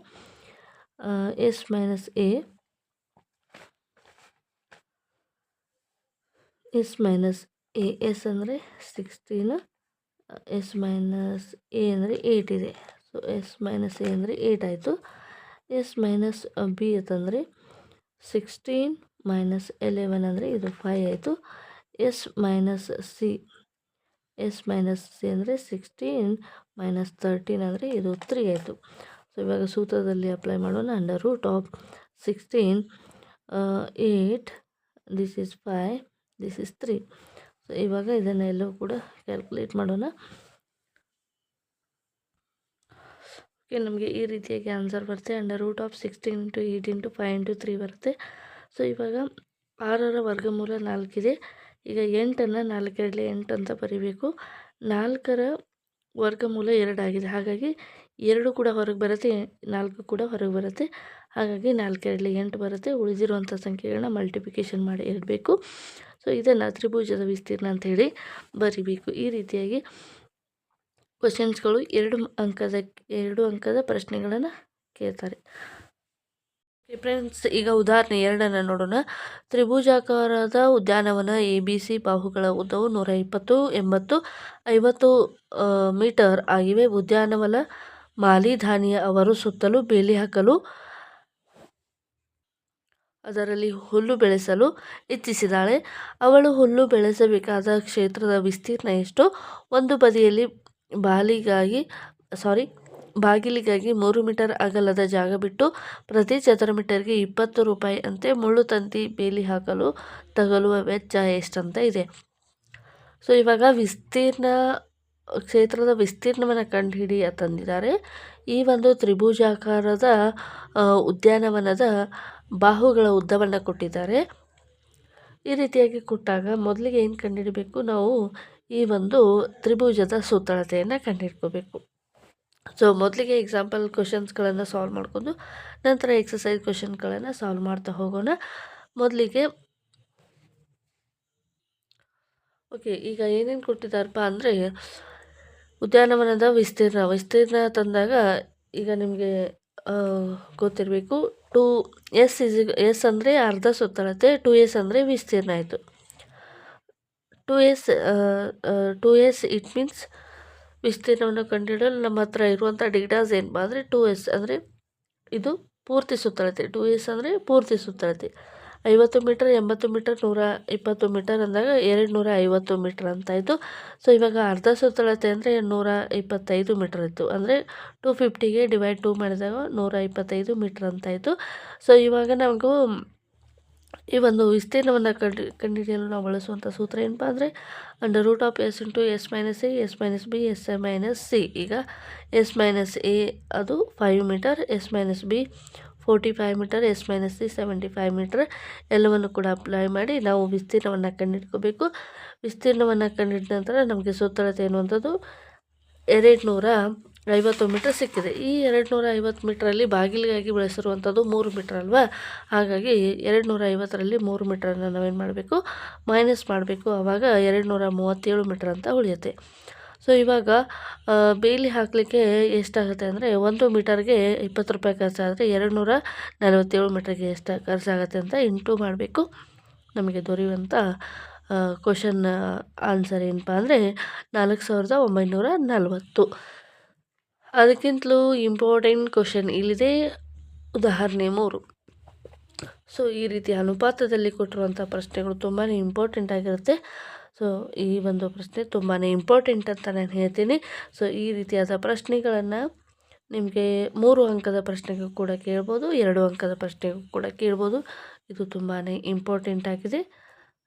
S minus A, S minus A, S ಅಂದರೆ 16, ಎಸ್ ಮೈನಸ್ ಎ ಅಂದರೆ 8 ಇದೆ. ಸೊ ಎಸ್ ಮೈನಸ್ ಎ ಅಂದರೆ 8 ಆಯಿತು. ಎಸ್ ಮೈನಸ್ ಬಿ ಅಂತಂದರೆ 16 ಮೈನಸ್ 11 ಅಂದರೆ ಇದು 5 ಆಯಿತು. S minus C, S minus C ಅಂದರೆ 16 ಮೈನಸ್ 13 ಅಂದರೆ ಇದು 3 ಆಯಿತು. ಸೊ ಇವಾಗ ಸೂತ್ರದಲ್ಲಿ ಅಪ್ಲೈ ಮಾಡೋಣ. Under root of 16 8, this is 5, this is 3. So ಇವಾಗ ಇದನ್ನೆಲ್ಲವೂ ಕೂಡ ಕ್ಯಾಲ್ಕುಲೇಟ್ ಮಾಡೋಣ. ಓಕೆ, ನಮಗೆ ಈ ರೀತಿಯಾಗಿ ಆನ್ಸರ್ ಬರುತ್ತೆ. Under root of 16 into 8 into 5 into 3 ಬರುತ್ತೆ. ಸೊ ಇವಾಗ 6ರ ವರ್ಗಮೂಲ 4 ಇದೆ. ಈಗ 8ನ್ನು 4 2 8 ಅಂತ ಬರೀಬೇಕು. 4ರ ವರ್ಗಮೂಲ 2 ಆಗಿದೆ. ಹಾಗಾಗಿ 2 ಕೂಡ ಹೊರಗೆ ಬರುತ್ತೆ, 4 ಕೂಡ ಹೊರಗೆ ಬರುತ್ತೆ. ಹಾಗಾಗಿ 4 2 8 ಬರುತ್ತೆ. ಉಳಿದಿರುವಂಥ ಸಂಖ್ಯೆಗಳನ್ನ ಮಲ್ಟಿಪ್ಲಿಕೇಶನ್ ಮಾಡಿ ಇಡಬೇಕು. ಸೊ ಇದನ್ನು ತ್ರಿಭುಜದ ವಿಸ್ತೀರ್ಣ ಅಂಥೇಳಿ ಬರಿಬೇಕು. ಈ ರೀತಿಯಾಗಿ ಕ್ವಶನ್ಸ್ಗಳು 2 ಅಂಕದ ಪ್ರಶ್ನೆಗಳನ್ನು ಕೇಳ್ತಾರೆ. ಫ್ರೆಂಡ್ಸ್, ಈಗ ಉದಾಹರಣೆ 2ನ್ನು ನೋಡೋಣ. ತ್ರಿಭುಜಾಕಾರದ ಉದ್ಯಾನವನ ABC ಬಾಹುಗಳ ಉದ್ದವು 120, 80, 50 ಮೀಟರ್ ಆಗಿವೆ. ಉದ್ಯಾನವನ ಮಾಲಿ ಧಾನಿಯ ಅವರು ಸುತ್ತಲೂ ಬೇಲಿ ಹಾಕಲು, ಅದರಲ್ಲಿ ಹುಲ್ಲು ಬೆಳೆಸಲು ಇಚ್ಛಿಸಿದಾಳೆ. ಅವಳು ಹುಲ್ಲು ಬೆಳೆಸಬೇಕಾದ ಕ್ಷೇತ್ರದ ವಿಸ್ತೀರ್ಣ ಎಷ್ಟು? ಒಂದು ಬದಿಯಲ್ಲಿ ಬಾಗಿಲಿಗಾಗಿ 3 ಮೀಟರ್ ಅಗಲದ ಜಾಗ ಬಿಟ್ಟು ಪ್ರತಿ ಚದರ ಮೀಟರ್ಗೆ 20 ರೂಪಾಯಿ ಅಂತೆ ಮುಳ್ಳು ತಂತಿ ಬೇಲಿ ಹಾಕಲು ತಗಲುವ ವೆಚ್ಚ ಎಷ್ಟಂತ ಇದೆ. ಸೊ ಇವಾಗ ಕ್ಷೇತ್ರದ ವಿಸ್ತೀರ್ಣವನ್ನು ಕಂಡುಹಿಡಿ ತಂದಿದ್ದಾರೆ. ಈ ಒಂದು ತ್ರಿಭುಜಾಕಾರದ ಉದ್ಯಾನವನದ ಬಾಹುಗಳ ಉದ್ದವನ್ನು ಕೊಟ್ಟಿದ್ದಾರೆ. ಈ ರೀತಿಯಾಗಿ ಕೊಟ್ಟಾಗ ಮೊದಲಿಗೆ ಏನು ಕಂಡುಹಿಡಬೇಕು? ನಾವು ಈ ಒಂದು ತ್ರಿಭುಜದ ಸುತ್ತಳತೆಯನ್ನು ಕಂಡುಹಿಡ್ಕೋಬೇಕು. ಸೊ ಮೊದಲಿಗೆ ಎಕ್ಸಾಂಪಲ್ ಕ್ವಶನ್ಸ್ಗಳನ್ನು ಸಾಲ್ವ್ ಮಾಡ್ಕೊಂಡು ನಂತರ ಎಕ್ಸಸೈಸ್ ಕ್ವಶನ್ಗಳನ್ನು ಸಾಲ್ವ್ ಮಾಡ್ತಾ ಹೋಗೋಣ. ಮೊದಲಿಗೆ ಓಕೆ, ಈಗ ಏನೇನು ಕೊಟ್ಟಿದ್ದಾರಪ್ಪ ಅಂದರೆ ಉದ್ಯಾನವನದ ವಿಸ್ತೀರ್ಣ ತಂದಾಗ ಈಗ ನಿಮಗೆ ಗೊತ್ತಿರಬೇಕು. 2S ಎಸ್ ಅಂದರೆ ಅರ್ಧ ಸುತ್ತಳತೆ, 2S ಅಂದರೆ ವಿಸ್ತೀರ್ಣ ಆಯಿತು. 2S ಇಟ್ ಮೀನ್ಸ್ ವಿಸ್ತೀರ್ಣವನ್ನು ಕಂಡುಹಿಡಲು ನಮ್ಮ ಹತ್ರ ಇರುವಂಥ ಡೇಟಾಸ್ ಏನಪ್ಪ ಅಂದರೆ 2S ಅಂದರೆ ಇದು ಪೂರ್ತಿ ಸುತ್ತಳತೆ. 2S ಅಂದರೆ ಪೂರ್ತಿ ಸುತ್ತಳತೆ. 50 ಮೀಟರ್, 80 ಮೀಟರ್, 120 ಮೀಟರ್ ಅಂದಾಗ 250 ಮೀಟರ್ ಅಂತಾಯಿತು. ಸೊ ಇವಾಗ ಅರ್ಧ ಸುತ್ತಳತೆ ಅಂದರೆ 125 ಮೀಟರ್ ಇತ್ತು. ಅಂದರೆ 250ಗೆ ಡಿವೈಡ್ 2 ಮಾಡಿದಾಗ 125 ಮೀಟರ್ ಅಂತಾಯಿತು. ಸೊ ಇವಾಗ ನಮಗೂ ಈ ಒಂದು ವಿಸ್ತೀರ್ಣವನ್ನು ಕಂಡುಹಿಡಿಯಲು ನಾವು ಬಳಸುವಂಥ ಸೂತ್ರ ಏನಪ್ಪ ಅಂದರೆ under root of S into S minus A, S minus B, S minus C. ಈಗ ಎಸ್ ಮೈನಸ್ ಎ ಅದು 5 metre, S minus B 45 metre, S minus C 75 metre ಎಲ್ಲವನ್ನು ಕೂಡ ಅಪ್ಲೈ ಮಾಡಿ ನಾವು ವಿಸ್ತೀರ್ಣವನ್ನು ಕಂಡುಹಿಡ್ಕೋಬೇಕು. ವಿಸ್ತೀರ್ಣವನ್ನು ಕಂಡುಹಿಡಿದ ನಂತರ ನಮಗೆ ಸುತ್ತಳತೆ ಎನ್ನುವಂಥದ್ದು 250 ಮೀಟರ್ ಸಿಕ್ಕಿದೆ. ಈ 250 ಮೀಟ್ರಲ್ಲಿ ಬಾಗಿಲಿಗಾಗಿ ಬಳಸಿರುವಂಥದ್ದು 3 ಮೀಟರ್ ಅಲ್ವಾ. ಹಾಗಾಗಿ 250ರಲ್ಲಿ 3 ಮೀಟ್ರನ್ನು ನಾವೇನು ಮಾಡಬೇಕು? ಮೈನಸ್ ಮಾಡಬೇಕು. ಆವಾಗ 237 ಮೀಟರ್ ಅಂತ ಉಳಿಯುತ್ತೆ. ಸೊ ಇವಾಗ ಬೇಲಿ ಹಾಕಲಿಕ್ಕೆ ಎಷ್ಟಾಗುತ್ತೆ ಅಂದರೆ 1 ಮೀಟರ್ಗೆ 20 ರೂಪಾಯಿ ಖರ್ಚಾದರೆ 247 ಮೀಟರ್ಗೆ ಎಷ್ಟು ಖರ್ಚಾಗುತ್ತೆ ಅಂತ ಇಂಟು ಮಾಡಬೇಕು. ನಮಗೆ ದೊರೆಯುವಂಥ ಕ್ವಶನ್ ಆನ್ಸರ್ ಏನಪ್ಪ ಅಂದರೆ 4940. ಅದಕ್ಕಿಂತಲೂ ಇಂಪಾರ್ಟೆಂಟ್ ಕ್ವಶನ್ ಇಲ್ಲಿದೆ, ಉದಾಹರಣೆ 3. ಸೊ ಈ ರೀತಿ ಅನುಪಾತದಲ್ಲಿ ಕೊಟ್ಟಿರುವಂಥ ಪ್ರಶ್ನೆಗಳು ತುಂಬಾ ಇಂಪಾರ್ಟೆಂಟ್ ಆಗಿರುತ್ತೆ. ಸೊ ಸೊ ಈ ಒಂದು ಪ್ರಶ್ನೆ ತುಂಬಾ ಇಂಪಾರ್ಟೆಂಟ್ ಅಂತ ನಾನು ಹೇಳ್ತೀನಿ. ಸೊ ಈ ರೀತಿಯಾದ ಪ್ರಶ್ನೆಗಳನ್ನು ನಿಮಗೆ 3 ಅಂಕದ ಪ್ರಶ್ನೆಗೂ ಕೂಡ ಕೇಳ್ಬೋದು, 2 ಅಂಕದ ಪ್ರಶ್ನೆಗೂ ಕೂಡ ಕೇಳ್ಬೋದು. ಇದು ತುಂಬಾ ಇಂಪಾರ್ಟೆಂಟ್ ಆಗಿದೆ,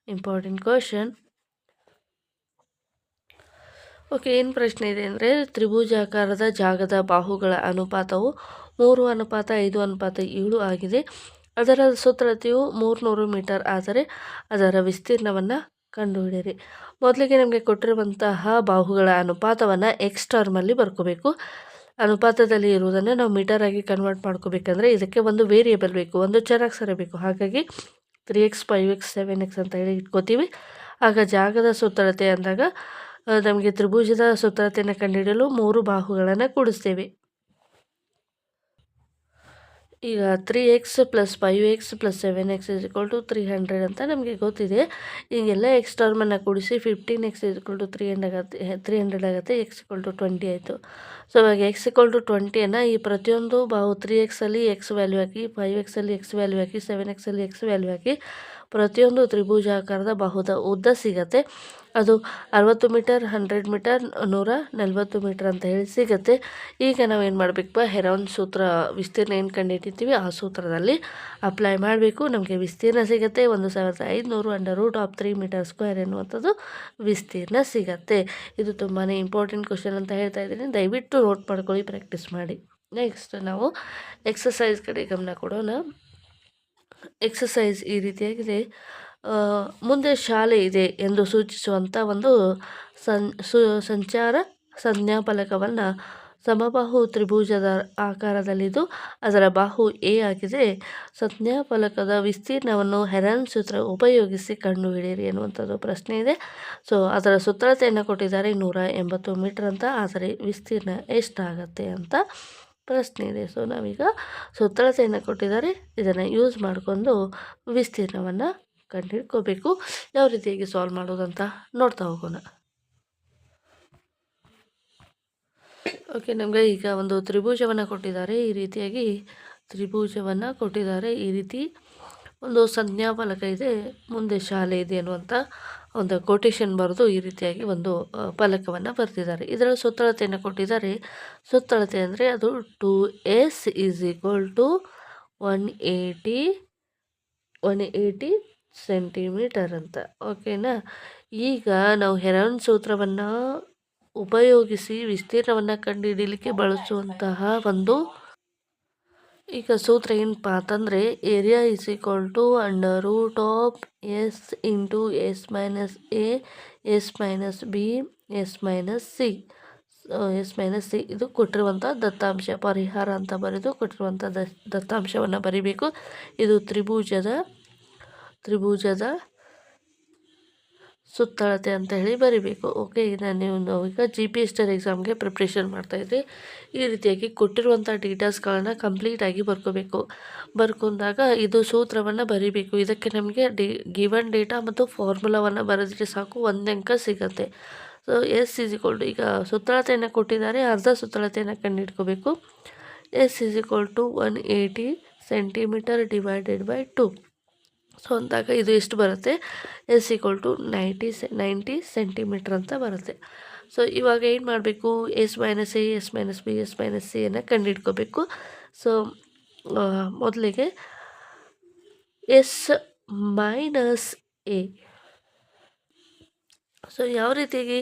ಇಂಪಾರ್ಟೆಂಟ್ ಕ್ವಶನ್. ಓಕೆ, ಏನು ಪ್ರಶ್ನೆ ಇದೆ ಅಂದರೆ, ತ್ರಿಭುಜಾಕಾರದ ಜಾಗದ ಬಾಹುಗಳ ಅನುಪಾತವು 3:5:7 ಆಗಿದೆ. ಅದರ ಸುತ್ತಳತೆಯು 300 ಮೀಟರ್ ಆದರೆ ಅದರ ವಿಸ್ತೀರ್ಣವನ್ನು ಕಂಡುಹಿಡಿಯಿರಿ. ಮೊದಲಿಗೆ ನಮಗೆ ಕೊಟ್ಟಿರುವಂತಹ ಬಾಹುಗಳ ಅನುಪಾತವನ್ನು ಎಕ್ಸ್ ಟರ್ಮಲ್ಲಿ ಬರ್ಕೋಬೇಕು. ಅನುಪಾತದಲ್ಲಿ ಇರುವುದನ್ನು ನಾವು ಮೀಟರ್ ಆಗಿ ಕನ್ವರ್ಟ್ ಮಾಡ್ಕೋಬೇಕಂದ್ರೆ ಇದಕ್ಕೆ ಒಂದು ವೇರಿಯೇಬಲ್ ಬೇಕು, ಒಂದು ಚರಾಕ್ಷರ ಬೇಕು. ಹಾಗಾಗಿ 3x 5x 7x ಅಂತ ಹೇಳಿ ಇಟ್ಕೋತೀವಿ. ಆಗ ಜಾಗದ ಸುತ್ತಳತೆ ಅಂದಾಗ ನಮಗೆ ತ್ರಿಭುಜದ ಸುತ್ತಳತೆಯನ್ನು ಕಂಡುಹಿಡಿಯಲು 3 ಬಾಹುಗಳನ್ನು ಕೂಡಿಸ್ತೇವೆ. ಈಗ 3x + 5x + 7x = 300 ಅಂತ ನಮಗೆ ಗೊತ್ತಿದೆ. ಈಗೆಲ್ಲ ಎಕ್ಸ್ ಟರ್ಮನ್ನು ಕೂಡಿಸಿ 15x = 300 ಆಗುತ್ತೆ, x = 20 ಆಯಿತು. ಸೊ ಇವಾಗ x = 20 ಈ ಪ್ರತಿಯೊಂದು ಬಾಹು 3x ಅಲ್ಲಿ x ವ್ಯಾಲ್ಯೂ ಹಾಕಿ, 5x ಅಲ್ಲಿ x ವ್ಯಾಲ್ಯೂ ಹಾಕಿ, 7x ಅಲ್ಲಿ x ವ್ಯಾಲ್ಯೂ ಹಾಕಿ ಪ್ರತಿಯೊಂದು ತ್ರಿಭುಜಾಕಾರದ ಬಾಹುದ ಉದ್ದ ಸಿಗತ್ತೆ. ಅದು 60 ಮೀಟರ್, 100 ಮೀಟರ್, 140 ಮೀಟರ್ ಅಂತ ಹೇಳಿ ಸಿಗುತ್ತೆ. ಈಗ ನಾವು ಏನು ಮಾಡಬೇಕಪ್ಪ, ಹೆರಾನ್ ಸೂತ್ರ ವಿಸ್ತೀರ್ಣ ಏನು ಕಂಡುಹಿಡಿತೀವಿ ಆ ಸೂತ್ರದಲ್ಲಿ ಅಪ್ಲೈ ಮಾಡಬೇಕು. ನಮಗೆ ವಿಸ್ತೀರ್ಣ ಸಿಗುತ್ತೆ 1500 √3 ಮೀಟರ್ ಸ್ಕ್ವೇರ್ ಎನ್ನುವಂಥದ್ದು ವಿಸ್ತೀರ್ಣ ಸಿಗತ್ತೆ. ಇದು ತುಂಬಾ ಇಂಪಾರ್ಟೆಂಟ್ ಕ್ವಶನ್ ಅಂತ ಹೇಳ್ತಾ ಇದ್ದೀನಿ, ದಯವಿಟ್ಟು ನೋಟ್ ಮಾಡ್ಕೊಳ್ಳಿ, ಪ್ರಾಕ್ಟೀಸ್ ಮಾಡಿ. ನೆಕ್ಸ್ಟ್ ನಾವು ಎಕ್ಸಸೈಸ್ ಕಡೆ ಗಮನ ಕೊಡೋಣ. ಎಕ್ಸಸೈಸ್ ಈ ರೀತಿಯಾಗಿದೆ. ಮುಂದೆ ಶಾಲೆ ಇದೆ ಎಂದು ಸೂಚಿಸುವಂಥ ಒಂದು ಸಂಚಾರ ಸಂಜ್ಞಾಫಲಕವನ್ನು ಸಮಬಾಹು ತ್ರಿಭುಜದ ಆಕಾರದಲ್ಲಿದ್ದು ಅದರ ಬಾಹು ಎ ಆಗಿದೆ. ಸಂಜ್ಞಾಫಲಕದ ವಿಸ್ತೀರ್ಣವನ್ನು ಹೆರಾನ್ ಸೂತ್ರ ಉಪಯೋಗಿಸಿ ಕಂಡುಹಿಡಿಯಿರಿ ಎನ್ನುವಂಥದ್ದು ಪ್ರಶ್ನೆ ಇದೆ. ಸೊ ಅದರ ಸುತ್ತಳತೆಯನ್ನು ಕೊಟ್ಟಿದ್ದಾರೆ 180 ಮೀಟರ್ ಅಂತ, ಆದರೆ ವಿಸ್ತೀರ್ಣ ಎಷ್ಟಾಗತ್ತೆ ಅಂತ ಪ್ರಶ್ನೆ ಇದೆ. ಸೊ ನಾವೀಗ ಸುತ್ತಳತೆಯನ್ನು ಕೊಟ್ಟಿದ್ದಾರೆ, ಇದನ್ನು ಯೂಸ್ ಮಾಡಿಕೊಂಡು ವಿಸ್ತೀರ್ಣವನ್ನು ಕಂಡುಹಿಡ್ಕೋಬೇಕು. ಯಾವ ರೀತಿಯಾಗಿ ಸಾಲ್ವ್ ಮಾಡೋದಂತ ನೋಡ್ತಾ ಹೋಗೋಣ. ಓಕೆ, ನಮಗೆ ಈಗ ಒಂದು ತ್ರಿಭುಜವನ್ನು ಕೊಟ್ಟಿದ್ದಾರೆ. ಈ ರೀತಿಯಾಗಿ ತ್ರಿಭುಜವನ್ನು ಕೊಟ್ಟಿದ್ದಾರೆ. ಈ ರೀತಿ ಒಂದು ಸಂಜ್ಞಾಫಲಕ ಇದೆ, ಮುಂದೆ ಶಾಲೆ ಇದೆ ಅನ್ನುವಂಥ ಒಂದು ಕೊಟೇಶನ್ ಬರೆದು ಈ ರೀತಿಯಾಗಿ ಒಂದು ಫಲಕವನ್ನು ಬರೆದಿದ್ದಾರೆ. ಇದರ ಸುತ್ತಳತೆಯನ್ನು ಕೊಟ್ಟಿದ್ದಾರೆ. ಸುತ್ತಳತೆ ಅಂದರೆ ಅದು 2s = 180 ಸೆಂಟಿಮೀಟರ್ ಅಂತ. ಓಕೆನಾ. ಈಗ ನಾವು ಹೆರಾನ್ ಸೂತ್ರವನ್ನು ಉಪಯೋಗಿಸಿ ವಿಸ್ತೀರ್ಣವನ್ನು ಕಂಡುಹಿಡಿಯಲಿಕ್ಕೆ ಬಳಸುವಂತಹ ಒಂದು ಈಗ ಸೂತ್ರ ಏನಪ್ಪ ಅಂತಂದರೆ, area = √s × s - a s - b s - c ಇದು ಕೊಟ್ಟಿರುವಂಥ ದತ್ತಾಂಶ. ಪರಿಹಾರ ಅಂತ ಬರೆದು ಕೊಟ್ಟಿರುವಂಥ ದತ್ತಾಂಶವನ್ನು ಬರಿಬೇಕು. ಇದು ತ್ರಿಭುಜದ ಸುತ್ತಳತೆ ಅಂತ ಹೇಳಿ ಬರಿಬೇಕು. ಓಕೆ, ನಾವು ಈಗ GPST ಎಕ್ಸಾಮ್ಗೆ ಪ್ರಿಪ್ರೇಷನ್ ಮಾಡ್ತಾಯಿದ್ವಿ. ಈ ರೀತಿಯಾಗಿ ಕೊಟ್ಟಿರುವಂಥ ಡೀಟೇಲ್ಸ್ಗಳನ್ನು ಕಂಪ್ಲೀಟಾಗಿ ಬರ್ಕೋಬೇಕು. ಬರ್ಕೊಂಡಾಗ ಇದು ಸೂತ್ರವನ್ನು ಬರಿಬೇಕು. ಇದಕ್ಕೆ ನಮಗೆ ಗಿವನ್ ಡೇಟಾ ಮತ್ತು ಫಾರ್ಮುಲಾವನ್ನು ಬರೆದ್ರೆ ಸಾಕು, 1 ಅಂಕ ಸಿಗುತ್ತೆ. ಸೊ s = ಈಗ ಸುತ್ತಳತೆಯನ್ನು ಕೊಟ್ಟಿದ್ದಾರೆ, ಅರ್ಧ ಸುತ್ತಳತೆಯನ್ನು ಕಂಡುಹಿಡ್ಕೋಬೇಕು. s = 180 centimetre / 2. ಸೊ ಅಂದಾಗ ಇದು ಎಷ್ಟು ಬರುತ್ತೆ, s = 90 ಸೆಂಟಿಮೀಟರ್ ಅಂತ ಬರುತ್ತೆ. ಸೊ ಇವಾಗ ಏನು ಮಾಡಬೇಕು, s - a s - b s - c ಅನ್ನು ಕಂಡುಹಿಡ್ಕೋಬೇಕು. ಸೊ ಮೊದಲಿಗೆ s - a. ಸೊ ಯಾವ ರೀತಿಯಾಗಿ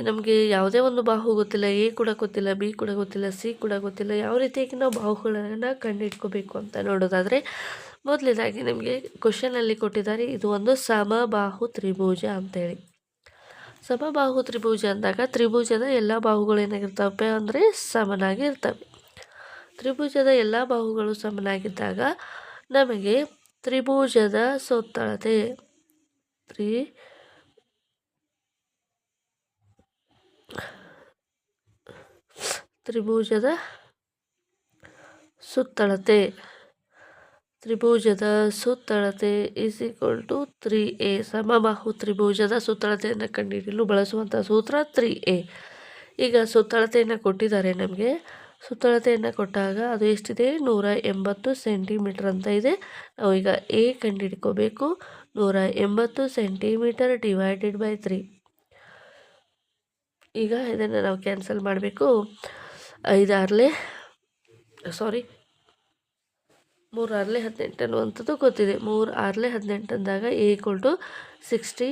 ನಮಗೆ ಯಾವುದೇ ಒಂದು ಬಾಹು ಗೊತ್ತಿಲ್ಲ, ಎ ಕೂಡ ಗೊತ್ತಿಲ್ಲ, ಬಿ ಕೂಡ ಗೊತ್ತಿಲ್ಲ, ಸಿ ಕೂಡ ಗೊತ್ತಿಲ್ಲ, ಯಾವ ರೀತಿಯಾಗಿ ನಾವು ಬಾಹುಗಳನ್ನು ಕಂಡುಹಿಡ್ಕೋಬೇಕು ಅಂತ ನೋಡೋದಾದರೆ, ಮೊದಲನೇದಾಗಿ ನಮಗೆ ಕ್ವಶನಲ್ಲಿ ಕೊಟ್ಟಿದ್ದಾರೆ ಇದು ಒಂದು ಸಮಬಾಹು ತ್ರಿಭುಜ ಅಂತೇಳಿ. ಸಮಬಾಹು ತ್ರಿಭುಜ ಅಂದಾಗ ತ್ರಿಭುಜದ ಎಲ್ಲ ಬಾಹುಗಳು ಏನಾಗಿರ್ತವೆ ಅಂದರೆ ಸಮನಾಗಿ ಇರ್ತವೆ. ತ್ರಿಭುಜದ ಎಲ್ಲ ಬಾಹುಗಳು ಸಮನಾಗಿದ್ದಾಗ ನಮಗೆ ತ್ರಿಭುಜದ ಸುತ್ತಳತೆ ತ್ರಿಭುಜದ ಸುತ್ತಳತೆ = 3a. ಸಮಬಾಹು ತ್ರಿಭುಜದ ಸುತ್ತಳತೆಯನ್ನು ಕಂಡುಹಿಡಿಯಲು ಬಳಸುವಂಥ ಸೂತ್ರ 3a. ಈಗ ಸುತ್ತಳತೆಯನ್ನು ಕೊಟ್ಟಿದ್ದಾರೆ ನಮಗೆ. ಸುತ್ತಳತೆಯನ್ನು ಕೊಟ್ಟಾಗ ಅದು ಎಷ್ಟಿದೆ 180 ಸೆಂಟಿಮೀಟರ್ ಅಂತ ಇದೆ. ನಾವು ಈಗ ಎ ಕಂಡುಹಿಡ್ಕೋಬೇಕು. 180 centimetre divided by 3. ಈಗ ಇದನ್ನು ನಾವು ಕ್ಯಾನ್ಸಲ್ ಮಾಡಬೇಕು. 5 ಆರ್ಲೆ 3 ಆರ್ಲೆ 18 ಅನ್ನುವಂಥದ್ದು ಗೊತ್ತಿದೆ. 3 ಆರ್ಲೆ 18 ಅಂದಾಗ ಎ = 60